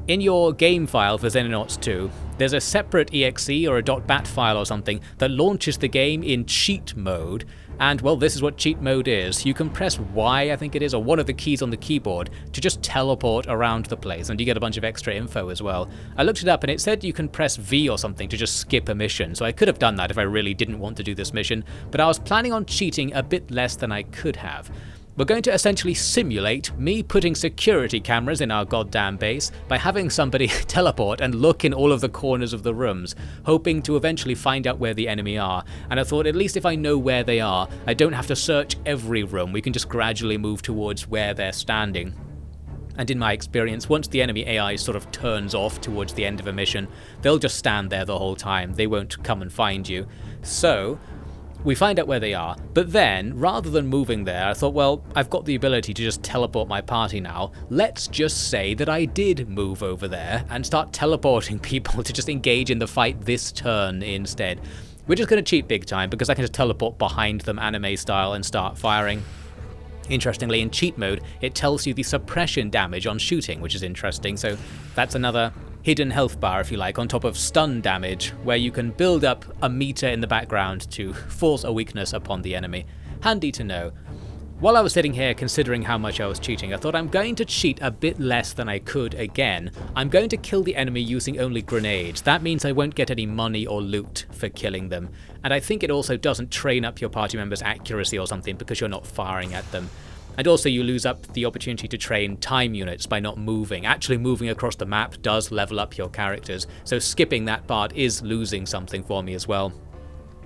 In your game file for Xenonauts 2, there's a separate exe or a .bat file or something that launches the game in cheat mode, and well, this is what cheat mode is. You can press Y, I think it is, or one of the keys on the keyboard to just teleport around the place, and you get a bunch of extra info as well. I looked it up and it said you can press V or something to just skip a mission, so I could have done that if I really didn't want to do this mission, but I was planning on cheating a bit less than I could have. We're going to essentially simulate me putting security cameras in our goddamn base by having somebody teleport and look in all of the corners of the rooms, hoping to eventually find out where the enemy are. And I thought, at least if I know where they are, I don't have to search every room, we can just gradually move towards where they're standing. And in my experience, once the enemy AI sort of turns off towards the end of a mission, they'll just stand there the whole time, they won't come and find you. So we find out where they are, but then, rather than moving there, I thought, well, I've got the ability to just teleport my party now. Let's just say that I did move over there and start teleporting people to just engage in the fight this turn instead. We're just going to cheat big time because I can just teleport behind them anime style and start firing. Interestingly, in cheat mode, it tells you the suppression damage on shooting, which is interesting, so that's another hidden health bar, if you like, on top of stun damage, where you can build up a meter in the background to force a weakness upon the enemy. Handy to know. While I was sitting here considering how much I was cheating, I thought I'm going to cheat a bit less than I could again. I'm going to kill the enemy using only grenades. That means I won't get any money or loot for killing them. And I think it also doesn't train up your party members' accuracy or something because you're not firing at them. And also you lose up the opportunity to train time units by not moving. Actually moving across the map does level up your characters, so skipping that part is losing something for me as well.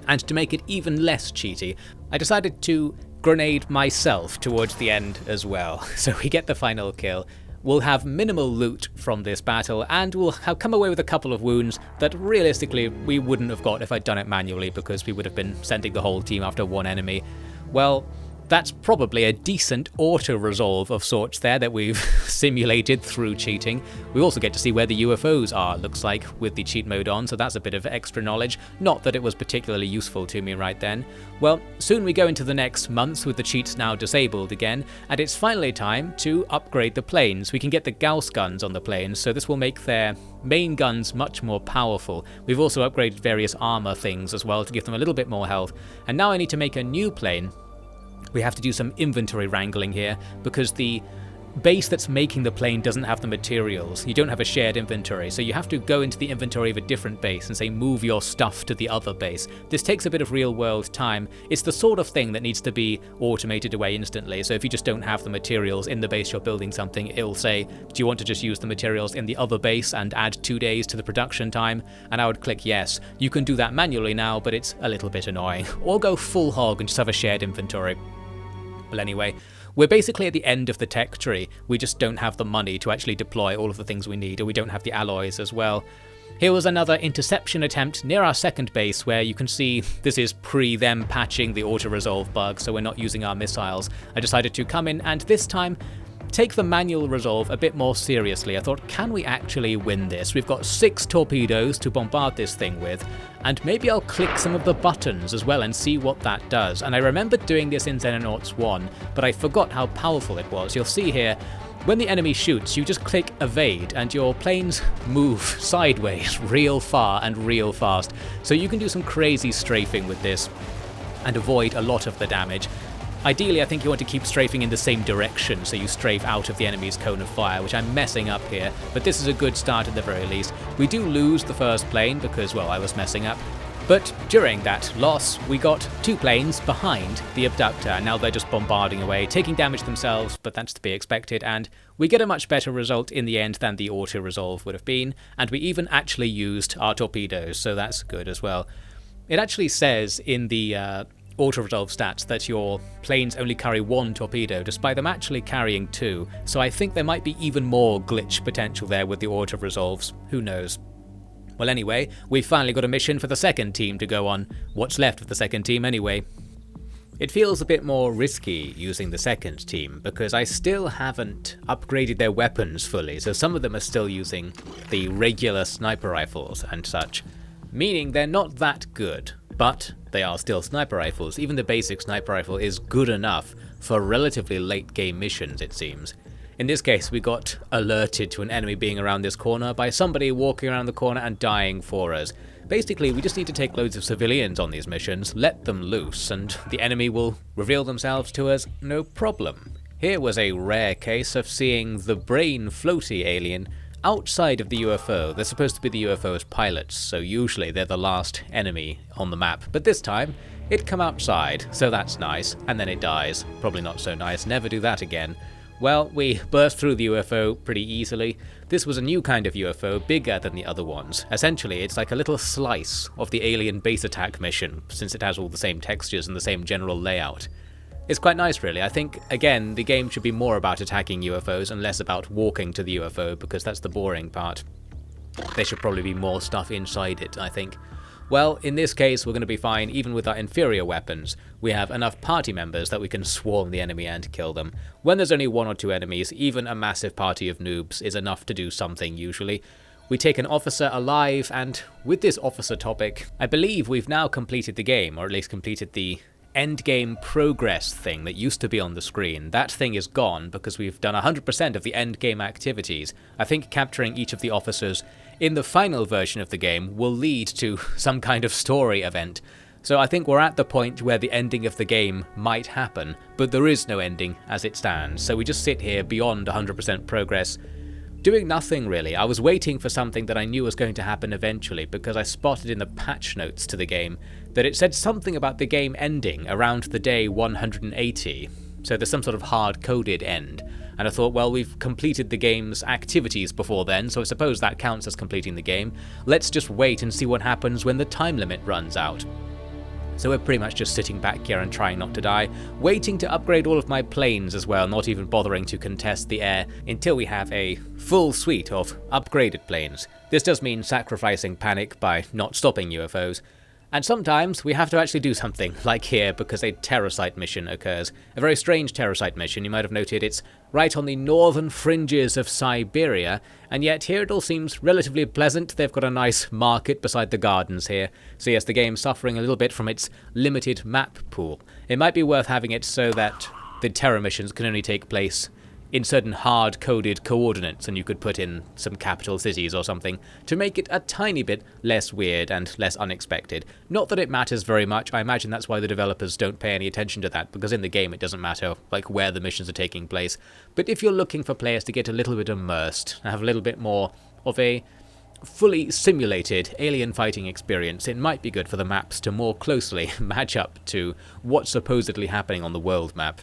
And to make it even less cheaty, I decided to grenade myself towards the end as well. So we get the final kill. We'll have minimal loot from this battle, and we'll come away with a couple of wounds that realistically we wouldn't have got if I'd done it manually, because we would have been sending the whole team after one enemy. Well, that's probably a decent auto-resolve of sorts there that we've simulated through cheating. We also get to see where the UFOs are, looks like, with the cheat mode on, so that's a bit of extra knowledge. Not that it was particularly useful to me right then. Well, soon we go into the next months with the cheats now disabled again, and it's finally time to upgrade the planes. We can get the Gauss guns on the planes, so this will make their main guns much more powerful. We've also upgraded various armor things as well to give them a little bit more health. And now I need to make a new plane. We have to do some inventory wrangling here, because the base that's making the plane doesn't have the materials. You don't have a shared inventory, so you have to go into the inventory of a different base and say move your stuff to the other base. This takes a bit of real world time. It's the sort of thing that needs to be automated away instantly, so if you just don't have the materials in the base you're building something, it'll say, do you want to just use the materials in the other base and add 2 days to the production time? And I would click yes. You can do that manually now, but it's a little bit annoying. Or go full hog and just have a shared inventory. Well, anyway, we're basically at the end of the tech tree. We just don't have the money to actually deploy all of the things we need, or we don't have the alloys as well. Here was another interception attempt near our second base, where you can see this is pre them patching the auto-resolve bug, so we're not using our missiles. I decided to come in and this time take the manual resolve a bit more seriously. I thought, can we actually win this? We've got 6 torpedoes to bombard this thing with, and maybe I'll click some of the buttons as well and see what that does. And I remembered doing this in Xenonauts 1, but I forgot how powerful it was. You'll see here, when the enemy shoots, you just click evade and your planes move sideways real far and real fast. So you can do some crazy strafing with this and avoid a lot of the damage. Ideally, I think you want to keep strafing in the same direction, so you strafe out of the enemy's cone of fire, which I'm messing up here, but this is a good start at the very least. We do lose the first plane because, well, I was messing up. But during that loss, we got 2 planes behind the abductor, and now they're just bombarding away, taking damage themselves, but that's to be expected, and we get a much better result in the end than the auto-resolve would have been, and we even actually used our torpedoes, so that's good as well. It actually says in the auto-resolve stats that your planes only carry 1 torpedo, despite them actually carrying 2, so I think there might be even more glitch potential there with the auto-resolves. Who knows? Well anyway, we've finally got a mission for the second team to go on. What's left of the second team anyway? It feels a bit more risky using the second team, because I still haven't upgraded their weapons fully, so some of them are still using the regular sniper rifles and such, meaning they're not that good, but they are still sniper rifles. Even the basic sniper rifle is good enough for relatively late game missions, it seems. In this case, we got alerted to an enemy being around this corner by somebody walking around the corner and dying for us. Basically, we just need to take loads of civilians on these missions, let them loose, and the enemy will reveal themselves to us no problem. Here was a rare case of seeing the brain floaty alien outside of the UFO. They're supposed to be the UFO's pilots, so usually they're the last enemy on the map. But this time, it come outside, so that's nice, and then it dies. Probably not so nice, never do that again. Well, we burst through the UFO pretty easily. This was a new kind of UFO, bigger than the other ones. Essentially, it's like a little slice of the alien base attack mission, since it has all the same textures and the same general layout. It's quite nice, really. I think, again, the game should be more about attacking UFOs and less about walking to the UFO, because that's the boring part. There should probably be more stuff inside it, I think. Well, in this case, we're going to be fine even with our inferior weapons. We have enough party members that we can swarm the enemy and kill them. When there's only 1 or 2 enemies, even a massive party of noobs is enough to do something usually. We take an officer alive, and with this officer topic, I believe we've now completed the game, or at least completed the endgame progress thing that used to be on the screen. That thing is gone because we've done 100% of the endgame activities. I think capturing each of the officers in the final version of the game will lead to some kind of story event. So I think we're at the point where the ending of the game might happen, but there is no ending as it stands. So we just sit here beyond 100% progress, doing nothing really. I was waiting for something that I knew was going to happen eventually, because I spotted in the patch notes to the game that it said something about the game ending around the day 180. So there's some sort of hard-coded end. And I thought, well, we've completed the game's activities before then, so I suppose that counts as completing the game. Let's just wait and see what happens when the time limit runs out. So we're pretty much just sitting back here and trying not to die, waiting to upgrade all of my planes as well, not even bothering to contest the air until we have a full suite of upgraded planes. This does mean sacrificing panic by not stopping UFOs. And sometimes we have to actually do something, like here, because a terror-site mission occurs. A very strange terror-site mission. You might have noted it's right on the northern fringes of Siberia, and yet here it all seems relatively pleasant. They've got a nice market beside the gardens here. So yes, the game's suffering a little bit from its limited map pool. It might be worth having it so that the terror missions can only take place in certain hard-coded coordinates, and you could put in some capital cities or something to make it a tiny bit less weird and less unexpected. Not that it matters very much. I imagine that's why the developers don't pay any attention to that, because in the game it doesn't matter like where the missions are taking place. But if you're looking for players to get a little bit immersed, and have a little bit more of a fully simulated alien fighting experience, it might be good for the maps to more closely match up to what's supposedly happening on the world map.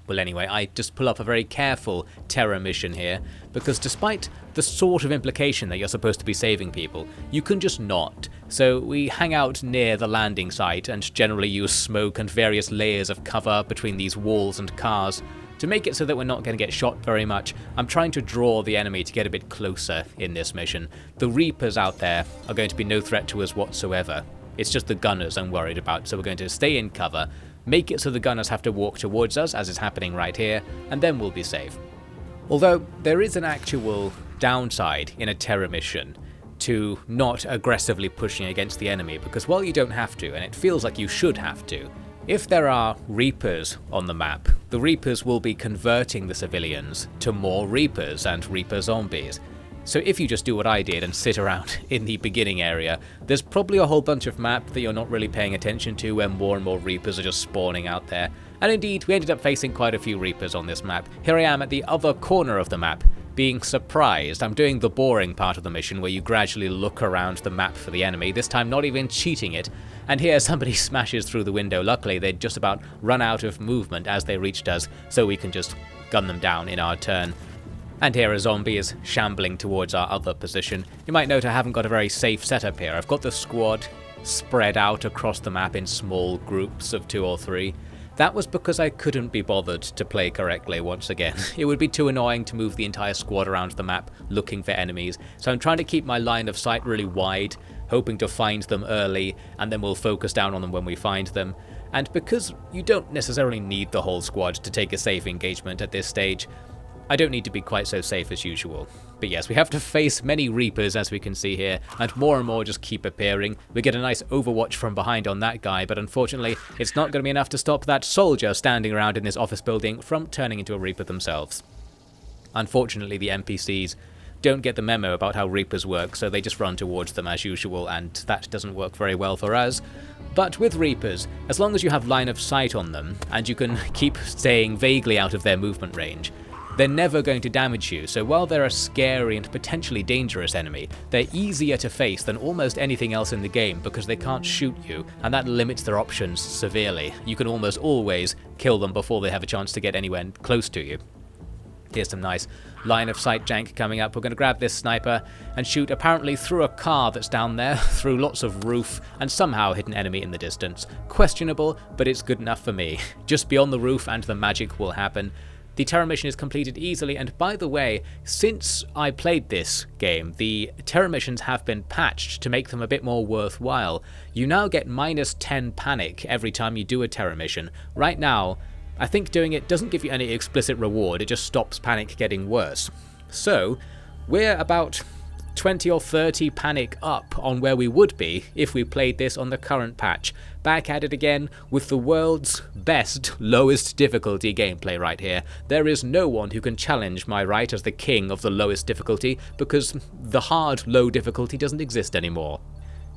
Well anyway, I just pull up a very careful terror mission here, because despite the sort of implication that you're supposed to be saving people, you can just not. So we hang out near the landing site and generally use smoke and various layers of cover between these walls and cars to make it so that we're not going to get shot very much. I'm trying to draw the enemy to get a bit closer in this mission. The Reapers out there are going to be no threat to us whatsoever. It's just the gunners I'm worried about, so we're going to stay in cover, make it so the gunners have to walk towards us, as is happening right here, and then we'll be safe. Although there is an actual downside in a terror mission to not aggressively pushing against the enemy, because while you don't have to, and it feels like you should have to, if there are Reapers on the map, the Reapers will be converting the civilians to more Reapers and Reaper zombies. So if you just do what I did and sit around in the beginning area, there's probably a whole bunch of map that you're not really paying attention to, where more and more Reapers are just spawning out there. And indeed, we ended up facing quite a few Reapers on this map. Here I am at the other corner of the map, being surprised. I'm doing the boring part of the mission where you gradually look around the map for the enemy, this time not even cheating it. And here somebody smashes through the window. Luckily, they'd just about run out of movement as they reached us, so we can just gun them down in our turn. And here a zombie is shambling towards our other position. You might note I haven't got a very safe setup here. I've got the squad spread out across the map in small groups of 2 or 3. That was because I couldn't be bothered to play correctly once again. It would be too annoying to move the entire squad around the map looking for enemies, so I'm trying to keep my line of sight really wide, hoping to find them early, and then we'll focus down on them when we find them. And because you don't necessarily need the whole squad to take a safe engagement at this stage, I don't need to be quite so safe as usual. But yes, we have to face many Reapers as we can see here, and more just keep appearing. We get a nice overwatch from behind on that guy, but unfortunately it's not going to be enough to stop that soldier standing around in this office building from turning into a Reaper themselves. Unfortunately, the NPCs don't get the memo about how Reapers work, so they just run towards them as usual, and that doesn't work very well for us. But with Reapers, as long as you have line of sight on them, and you can keep staying vaguely out of their movement range, they're never going to damage you, so while they're a scary and potentially dangerous enemy, they're easier to face than almost anything else in the game because they can't shoot you, and that limits their options severely. You can almost always kill them before they have a chance to get anywhere close to you. Here's some nice line of sight jank coming up. We're going to grab this sniper and shoot apparently through a car that's down there, through lots of roof, and somehow hit an enemy in the distance. Questionable, but it's good enough for me. Just beyond the roof and the magic will happen. The terror mission is completed easily, and by the way, since I played this game, the terror missions have been patched to make them a bit more worthwhile. You now get -10 panic every time you do a terror mission. Right now, I think doing it doesn't give you any explicit reward, it just stops panic getting worse. So, we're about 20 or 30 panic up on where we would be if we played this on the current patch. Back at it again with the world's best lowest difficulty gameplay right here. There is no one who can challenge my right as the king of the lowest difficulty because the hard low difficulty doesn't exist anymore.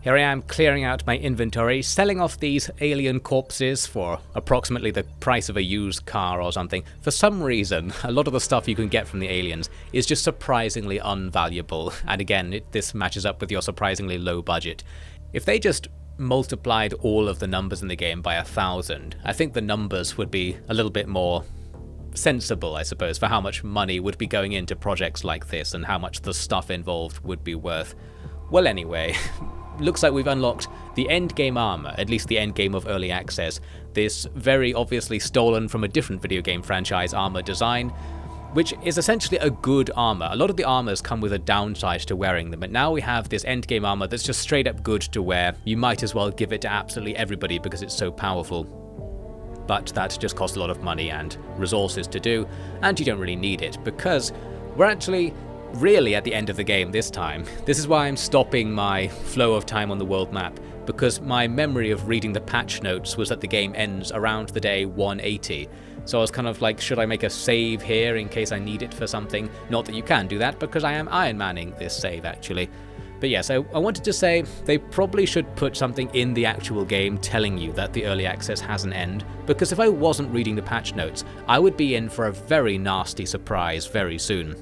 Here I am clearing out my inventory, selling off these alien corpses for approximately the price of a used car or something. For some reason, a lot of the stuff you can get from the aliens is just surprisingly unvaluable, and again, this matches up with your surprisingly low budget. If they just multiplied all of the numbers in the game by 1,000, I think the numbers would be a little bit more sensible, I suppose, for how much money would be going into projects like this and how much the stuff involved would be worth. Well, anyway, looks like we've unlocked the endgame armor, at least the endgame of early access. This very obviously stolen from a different video game franchise armor design, which is essentially a good armor. A lot of the armors come with a downside to wearing them, but now we have this endgame armor that's just straight up good to wear. You might as well give it to absolutely everybody because it's so powerful. But that just costs a lot of money and resources to do, and you don't really need it because we're actually really at the end of the game this time. This is why I'm stopping my flow of time on the world map, because my memory of reading the patch notes was that the game ends around the day 180. So I was kind of like, should I make a save here in case I need it for something? Not that you can do that, because I am Iron Manning this save actually. But yes, I wanted to say they probably should put something in the actual game telling you that the early access has an end, because if I wasn't reading the patch notes, I would be in for a very nasty surprise very soon.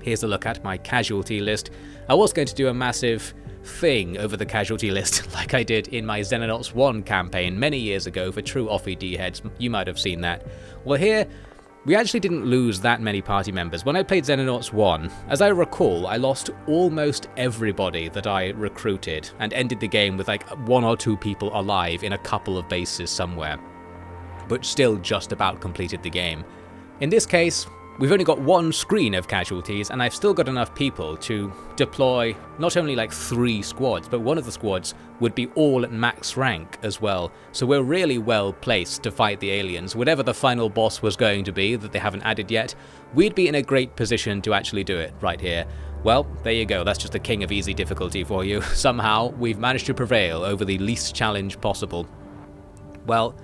Here's a look at my casualty list. I was going to do a massive thing over the casualty list like I did in my Xenonauts 1 campaign many years ago for true Offie D-heads. You might have seen that. Well, here, we actually didn't lose that many party members. When I played Xenonauts 1, as I recall, I lost almost everybody that I recruited and ended the game with like 1 or 2 people alive in a couple of bases somewhere, but still just about completed the game. In this case, we've only got 1 screen of casualties, and I've still got enough people to deploy not only like 3 squads, but one of the squads would be all at max rank as well. So we're really well placed to fight the aliens. Whatever the final boss was going to be that they haven't added yet, we'd be in a great position to actually do it right here. Well, there you go, that's just the king of easy difficulty for you. Somehow, we've managed to prevail over the least challenge possible. Well,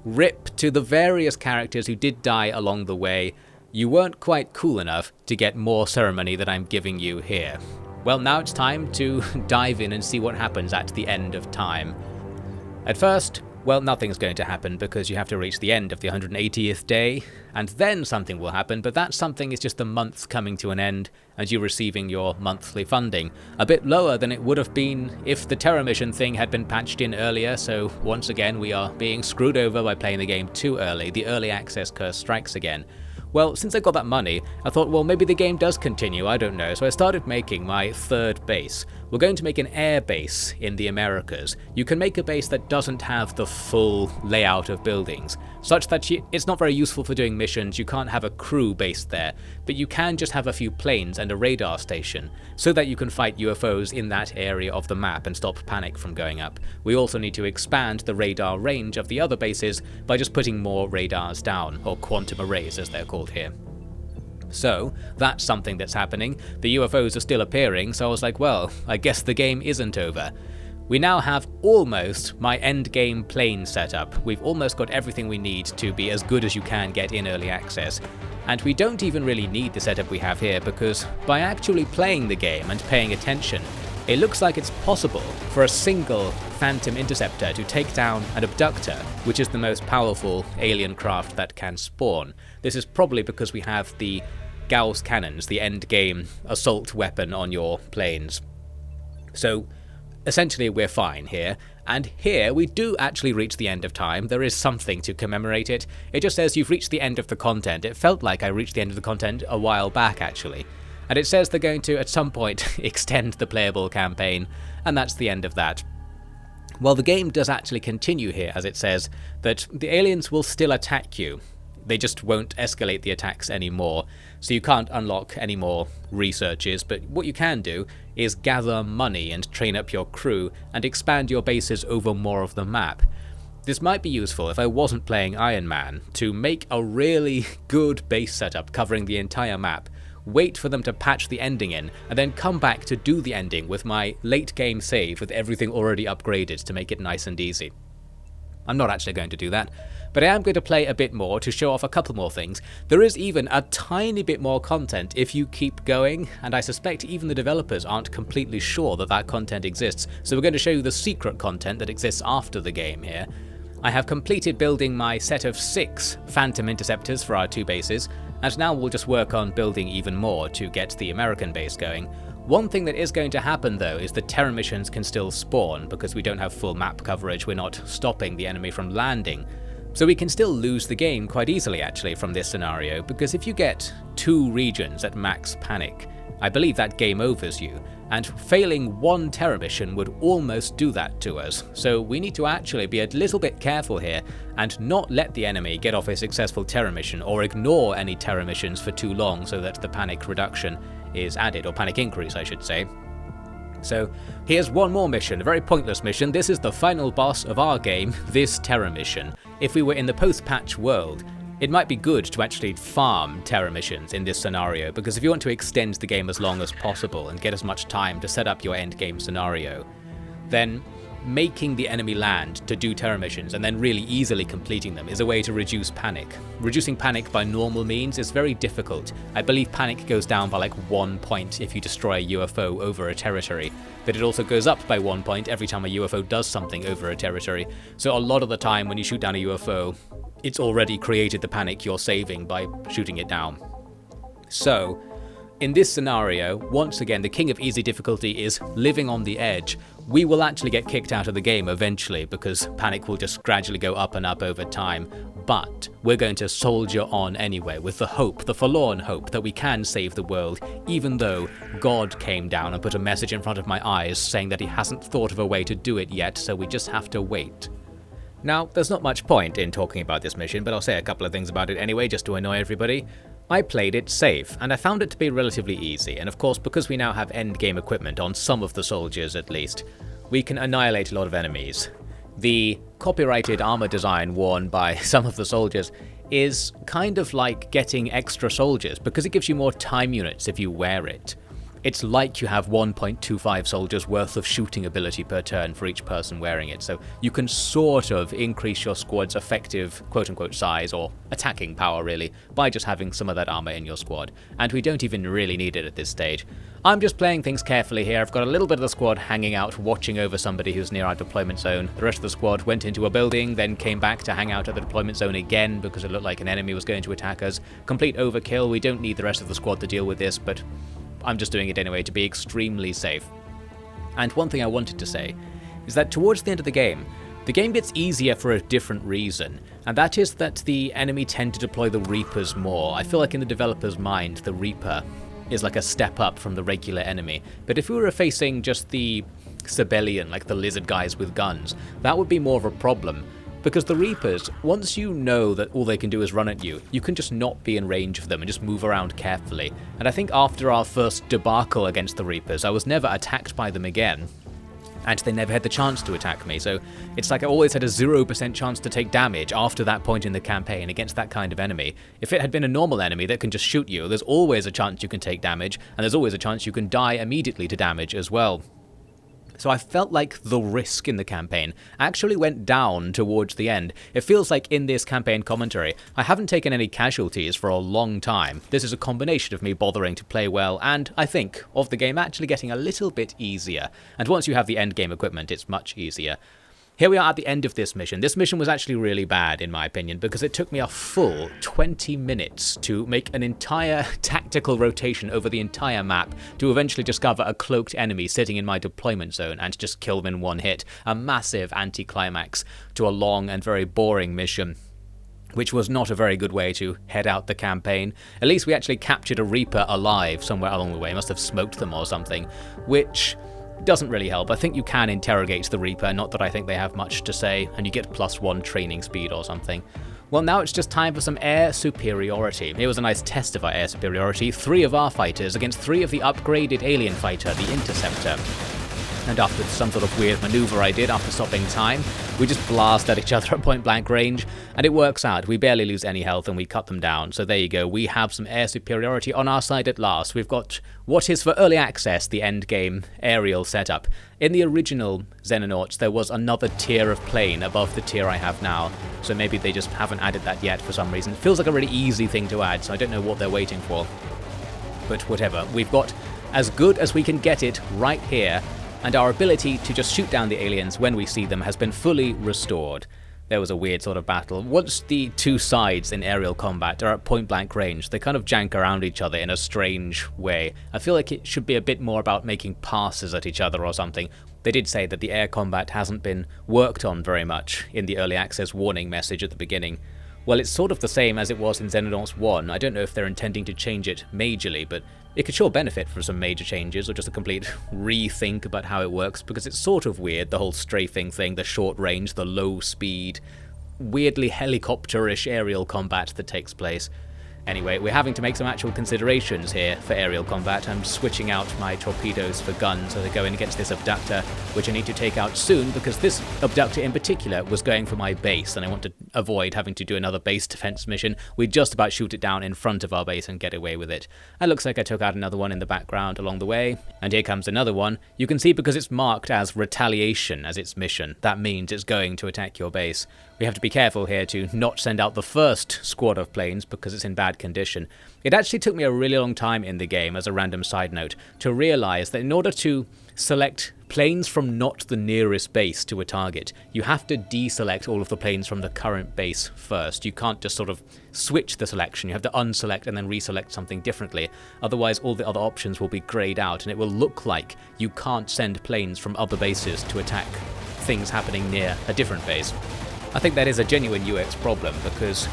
rip to the various characters who did die along the way. You weren't quite cool enough to get more ceremony than I'm giving you here. Well, now it's time to dive in and see what happens at the end of time. At first, well, nothing's going to happen because you have to reach the end of the 180th day, and then something will happen, but that something is just the month coming to an end and you receiving your monthly funding. A bit lower than it would have been if the terror mission thing had been patched in earlier, so once again we are being screwed over by playing the game too early. The early access curse strikes again. Well, since I got that money, I thought, well, maybe the game does continue, I don't know, so I started making my third base. We're going to make an air base in the Americas. You can make a base that doesn't have the full layout of buildings, such that it's not very useful for doing missions. You can't have a crew based there, but you can just have a few planes and a radar station, so that you can fight UFOs in that area of the map and stop panic from going up. We also need to expand the radar range of the other bases by just putting more radars down, or quantum arrays as they're called here. So, that's something that's happening. The UFOs are still appearing, so I was like, well, I guess the game isn't over. We now have almost my endgame plane setup. We've almost got everything we need to be as good as you can get in early access. And we don't even really need the setup we have here, because by actually playing the game and paying attention, it looks like it's possible for a single Phantom Interceptor to take down an Abductor, which is the most powerful alien craft that can spawn. This is probably because we have the Gauss cannons, the endgame assault weapon on your planes. So essentially we're fine here, and here we do actually reach the end of time. There is something to commemorate it. It just says you've reached the end of the content. It felt like I reached the end of the content a while back actually. And it says they're going to, at some point, extend the playable campaign, and that's the end of that. Well, the game does actually continue here, as it says that the aliens will still attack you. They just won't escalate the attacks anymore, so you can't unlock any more researches, but what you can do is gather money and train up your crew and expand your bases over more of the map. This might be useful if I wasn't playing Iron Man, to make a really good base setup covering the entire map, wait for them to patch the ending in, and then come back to do the ending with my late game save with everything already upgraded to make it nice and easy. I'm not actually going to do that, but I am going to play a bit more to show off a couple more things. There is even a tiny bit more content if you keep going, and I suspect even the developers aren't completely sure that that content exists, so we're going to show you the secret content that exists after the game here. I have completed building my set of 6 Phantom Interceptors for our 2 bases, and now we'll just work on building even more to get the American base going. One thing that is going to happen though is the terror missions can still spawn because we don't have full map coverage. We're not stopping the enemy from landing. So we can still lose the game quite easily actually from this scenario, because if you get 2 regions at max panic, I believe that game overs you, and failing 1 terror mission would almost do that to us. So we need to actually be a little bit careful here and not let the enemy get off a successful terror mission, or ignore any terror missions for too long so that the panic reduction is added, or panic increase I should say. So here's one more mission, a very pointless mission. This is the final boss of our game, this terror mission. If we were in the post-patch world, it might be good to actually farm terror missions in this scenario, because if you want to extend the game as long as possible and get as much time to set up your endgame scenario, then making the enemy land to do terror missions and then really easily completing them is a way to reduce panic. Reducing panic by normal means is very difficult. I believe panic goes down by like 1 point if you destroy a UFO over a territory, but it also goes up by 1 point every time a UFO does something over a territory. So a lot of the time when you shoot down a UFO, it's already created the panic you're saving by shooting it down. So in this scenario, once again, the king of easy difficulty is living on the edge. We will actually get kicked out of the game eventually, because panic will just gradually go up and up over time, but we're going to soldier on anyway with the hope, the forlorn hope, that we can save the world, even though God came down and put a message in front of my eyes saying that he hasn't thought of a way to do it yet, so we just have to wait. Now, there's not much point in talking about this mission, but I'll say a couple of things about it anyway, just to annoy everybody. I played it safe, and I found it to be relatively easy, and of course because we now have endgame equipment on some of the soldiers at least, we can annihilate a lot of enemies. The copyrighted armor design worn by some of the soldiers is kind of like getting extra soldiers, because it gives you more time units if you wear it. It's like you have 1.25 soldiers worth of shooting ability per turn for each person wearing it, so you can sort of increase your squad's effective quote-unquote size, or attacking power really, by just having some of that armor in your squad, and we don't even really need it at this stage. I'm just playing things carefully here. I've got a little bit of the squad hanging out, watching over somebody who's near our deployment zone. The rest of the squad went into a building, then came back to hang out at the deployment zone again because it looked like an enemy was going to attack us. Complete overkill. We don't need the rest of the squad to deal with this, but I'm just doing it anyway to be extremely safe. And one thing I wanted to say is that towards the end of the game, The game gets easier for a different reason, and that is that the enemy tend to deploy the Reapers more. I feel like in the developer's mind, the Reaper is like a step up from the regular enemy, but if we were facing just the civilian, like the lizard guys with guns, that would be more of a problem. Because the Reapers, once you know that all they can do is run at you, you can just not be in range of them and just move around carefully. And I think after our first debacle against the Reapers, I was never attacked by them again. And they never had the chance to attack me, so it's like I always had a 0% chance to take damage after that point in the campaign against that kind of enemy. If it had been a normal enemy that can just shoot you, there's always a chance you can take damage, and there's always a chance you can die immediately to damage as well. So I felt like the risk in the campaign actually went down towards the end. It feels like in this campaign commentary, I haven't taken any casualties for a long time. This is a combination of me bothering to play well and, I think, of the game actually getting a little bit easier. And once you have the end game equipment, it's much easier. Here we are at the end of this mission. This mission was actually really bad, in my opinion, because it took me a full 20 minutes to make an entire tactical rotation over the entire map to eventually discover a cloaked enemy sitting in my deployment zone and just kill them in one hit. A massive anticlimax to a long and very boring mission, which was not a very good way to head out the campaign. At least we actually captured a Reaper alive somewhere along the way. Must have smoked them or something, which doesn't really help. I think you can interrogate the Reaper, not that I think they have much to say, and you get +1 training speed or something. Well, now it's just time for some air superiority. Here was a nice test of our air superiority. 3 of our fighters against 3 of the upgraded alien fighter, the Interceptor. And after some sort of weird maneuver I did after stopping time, we just blast at each other at point blank range, and it works out. We barely lose any health and we cut them down. So there you go, we have some air superiority on our side at last. We've got what is for early access the end game aerial setup. In the original Xenonauts, there was another tier of plane above the tier I have now, so maybe they just haven't added that yet for some reason. It feels like a really easy thing to add, so I don't know what they're waiting for. But whatever, we've got as good as we can get it right here, and our ability to just shoot down the aliens when we see them has been fully restored. There was a weird sort of battle. Once the two sides in aerial combat are at point blank range, they kind of jank around each other in a strange way. I feel like it should be a bit more about making passes at each other or something. They did say that the air combat hasn't been worked on very much in the early access warning message at the beginning. Well, it's sort of the same as it was in Xenonauts 1. I don't know if they're intending to change it majorly, but it could sure benefit from some major changes or just a complete rethink about how it works, because it's sort of weird, the whole strafing thing, the short range, the low speed, weirdly helicopter-ish aerial combat that takes place. Anyway, we're having to make some actual considerations here for aerial combat. I'm switching out my torpedoes for guns as I go in against this abductor, which I need to take out soon because this abductor in particular was going for my base and I want to avoid having to do another base defense mission. We just about shoot it down in front of our base and get away with it. It looks like I took out another one in the background along the way, and here comes another one. You can see because it's marked as retaliation as its mission, that means it's going to attack your base. We have to be careful here to not send out the first squad of planes because it's in bad condition. It actually took me a really long time in the game, as a random side note, to realize that in order to select planes from not the nearest base to a target, you have to deselect all of the planes from the current base first. You can't just sort of switch the selection. You have to unselect and then reselect something differently. Otherwise, all the other options will be grayed out and it will look like you can't send planes from other bases to attack things happening near a different base. I think that is a genuine UX problem, because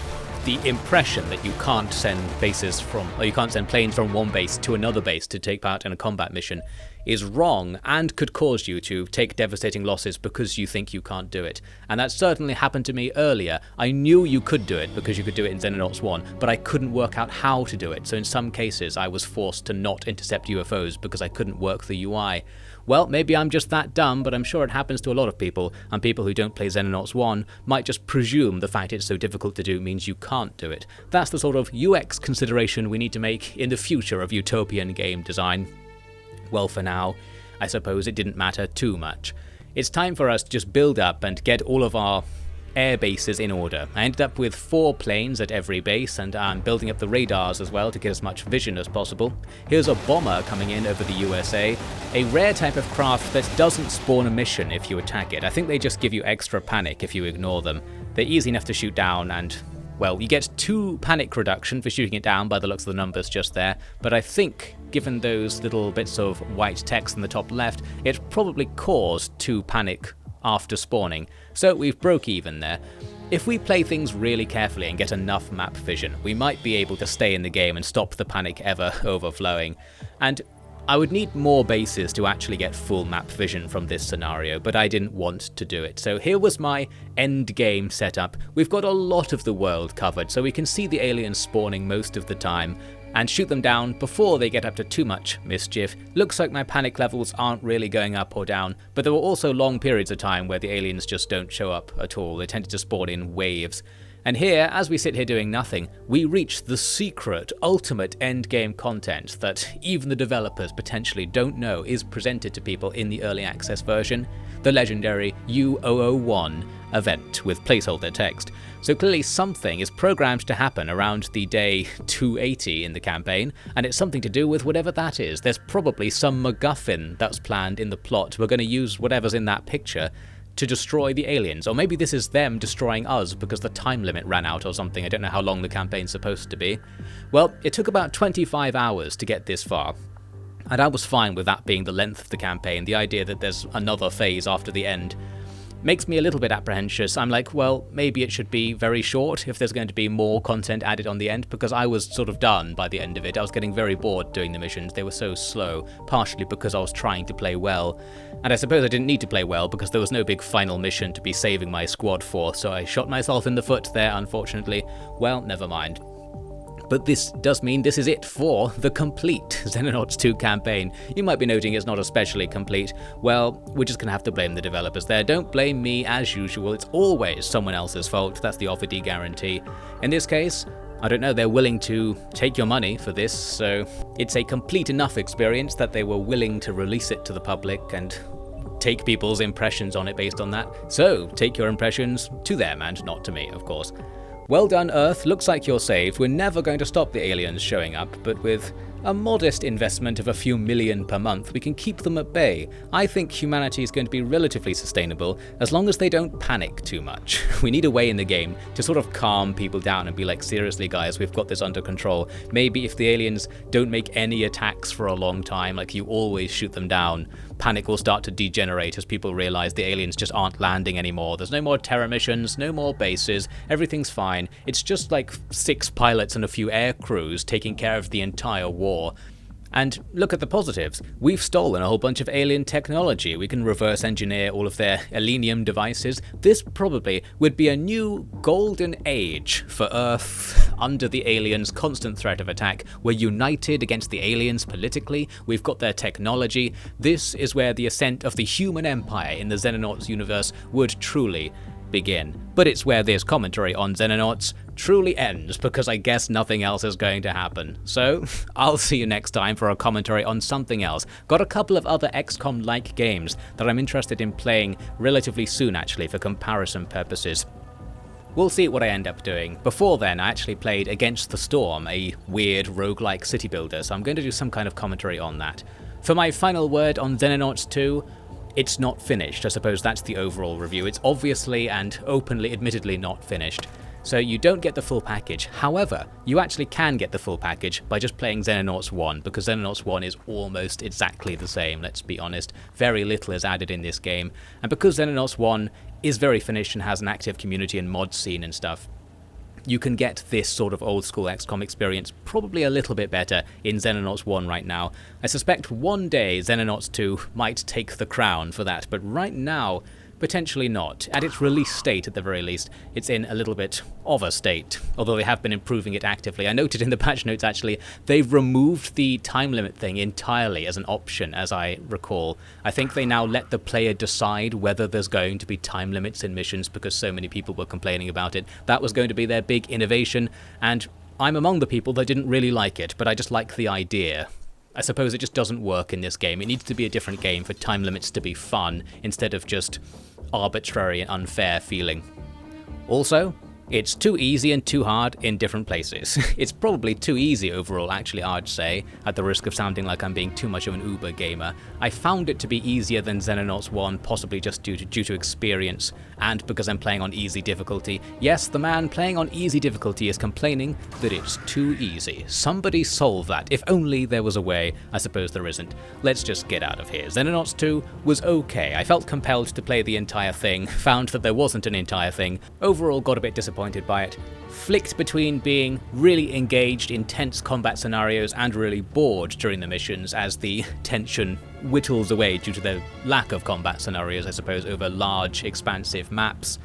the impression that you can't send planes from one base to another base to take part in a combat mission is wrong and could cause you to take devastating losses because you think you can't do it. And that certainly happened to me earlier. I knew you could do it because you could do it in Xenonauts 1, but I couldn't work out how to do it. So in some cases I was forced to not intercept UFOs because I couldn't work the UI. Well, maybe I'm just that dumb, but I'm sure it happens to a lot of people, and people who don't play Xenonauts 1 might just presume the fact it's so difficult to do means you can't do it. That's the sort of UX consideration we need to make in the future of utopian game design. Well, for now, I suppose it didn't matter too much. It's time for us to just build up and get all of our air bases in order. I ended up with 4 planes at every base, and I'm building up the radars as well to get as much vision as possible. Here's a bomber coming in over the USA, a rare type of craft that doesn't spawn a mission if you attack it. I think they just give you extra panic if you ignore them. They're easy enough to shoot down, and well, you get 2 panic reduction for shooting it down by the looks of the numbers just there, but I think, given those little bits of white text in the top left, it probably caused 2 panic after spawning, so we've broke even there. If we play things really carefully and get enough map vision, we might be able to stay in the game and stop the panic ever overflowing. And I would need more bases to actually get full map vision from this scenario, but I didn't want to do it. So here was my end game setup. We've got a lot of the world covered, so we can see the aliens spawning most of the time and shoot them down before they get up to too much mischief. Looks like my panic levels aren't really going up or down, but there were also long periods of time where the aliens just don't show up at all. They tended to spawn in waves. And here, as we sit here doing nothing, we reach the secret, ultimate endgame content that even the developers potentially don't know is presented to people in the early access version, the legendary U001 event with placeholder text. So clearly something is programmed to happen around the day 280 in the campaign, and it's something to do with whatever that is. There's probably some MacGuffin that's planned in the plot. We're going to use whatever's in that picture to destroy the aliens, or maybe this is them destroying us because the time limit ran out or something. I don't know how long the campaign's supposed to be. Well, it took about 25 hours to get this far, and I was fine with that being the length of the campaign. The idea that there's another phase after the end makes me a little bit apprehensive. I'm like, well, maybe it should be very short if there's going to be more content added on the end, because I was sort of done by the end of it. I was getting very bored doing the missions. They were so slow, partially because I was trying to play well. And I suppose I didn't need to play well because there was no big final mission to be saving my squad for, so I shot myself in the foot there, unfortunately. Well, never mind. But this does mean this is it for the complete Xenonauts 2 campaign. You might be noting it's not especially complete. Well, we're just going to have to blame the developers there. Don't blame me as usual. It's always someone else's fault. That's the Offered guarantee. In this case, I don't know, they're willing to take your money for this, so it's a complete enough experience that they were willing to release it to the public and take people's impressions on it based on that. So, take your impressions to them and not to me, of course. Well done, Earth. Looks like you're saved. We're never going to stop the aliens showing up, but with a modest investment of a few million per month, we can keep them at bay. I think humanity is going to be relatively sustainable as long as they don't panic too much. We need a way in the game to sort of calm people down and be like, seriously guys, we've got this under control. Maybe if the aliens don't make any attacks for a long time, like you always shoot them down, panic will start to degenerate as people realize the aliens just aren't landing anymore. There's no more terror missions, no more bases, everything's fine. It's just like 6 pilots and a few air crews taking care of the entire war. And look at the positives. We've stolen a whole bunch of alien technology. We can reverse engineer all of their Elenium devices. This probably would be a new golden age for Earth under the aliens' constant threat of attack. We're united against the aliens politically. We've got their technology. This is where the ascent of the human empire in the Xenonauts universe would truly begin. But it's where this commentary on Xenonauts truly ends, because I guess nothing else is going to happen. So, I'll see you next time for a commentary on something else. Got a couple of other XCOM-like games that I'm interested in playing relatively soon, actually, for comparison purposes. We'll see what I end up doing. Before then, I actually played Against the Storm, a weird roguelike city builder, so I'm going to do some kind of commentary on that. For my final word on Xenonauts 2, it's not finished. I suppose that's the overall review. It's obviously and openly, admittedly not finished. So you don't get the full package. However, you actually can get the full package by just playing Xenonauts 1, because Xenonauts 1 is almost exactly the same, let's be honest. Very little is added in this game. And because Xenonauts 1 is very finished and has an active community and mod scene and stuff, you can get this sort of old school XCOM experience probably a little bit better in Xenonauts 1 right now. I suspect one day Xenonauts 2 might take the crown for that, but right now, potentially not. At its release state, at the very least, it's in a little bit of a state, although they have been improving it actively. I noted in the patch notes, actually, they've removed the time limit thing entirely as an option, as I recall. I think they now let the player decide whether there's going to be time limits in missions, because so many people were complaining about it. That was going to be their big innovation, and I'm among the people that didn't really like it, but I just like the idea. I suppose it just doesn't work in this game. It needs to be a different game for time limits to be fun, instead of just arbitrary and unfair feeling. Also, It's too easy and too hard in different places. It's probably too easy overall, actually, I'd say, at the risk of sounding like I'm being too much of an uber gamer. I found it to be easier than Xenonauts 1, possibly just due to experience, and because I'm playing on easy difficulty. Yes, the man playing on easy difficulty is complaining that it's too easy. Somebody solve that. If only there was a way. I suppose there isn't. Let's just get out of here. Xenonauts 2 was okay. I felt compelled to play the entire thing, found that there wasn't an entire thing, overall got a bit disappointed by it, flicked between being really engaged in tense combat scenarios and really bored during the missions as the tension whittles away due to the lack of combat scenarios, I suppose, over large, expansive maps.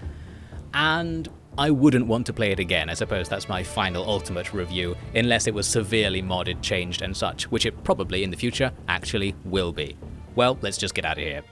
And I wouldn't want to play it again. I suppose that's my final ultimate review, unless it was severely modded, changed and such, which it probably in the future actually will be. Well, let's just get out of here.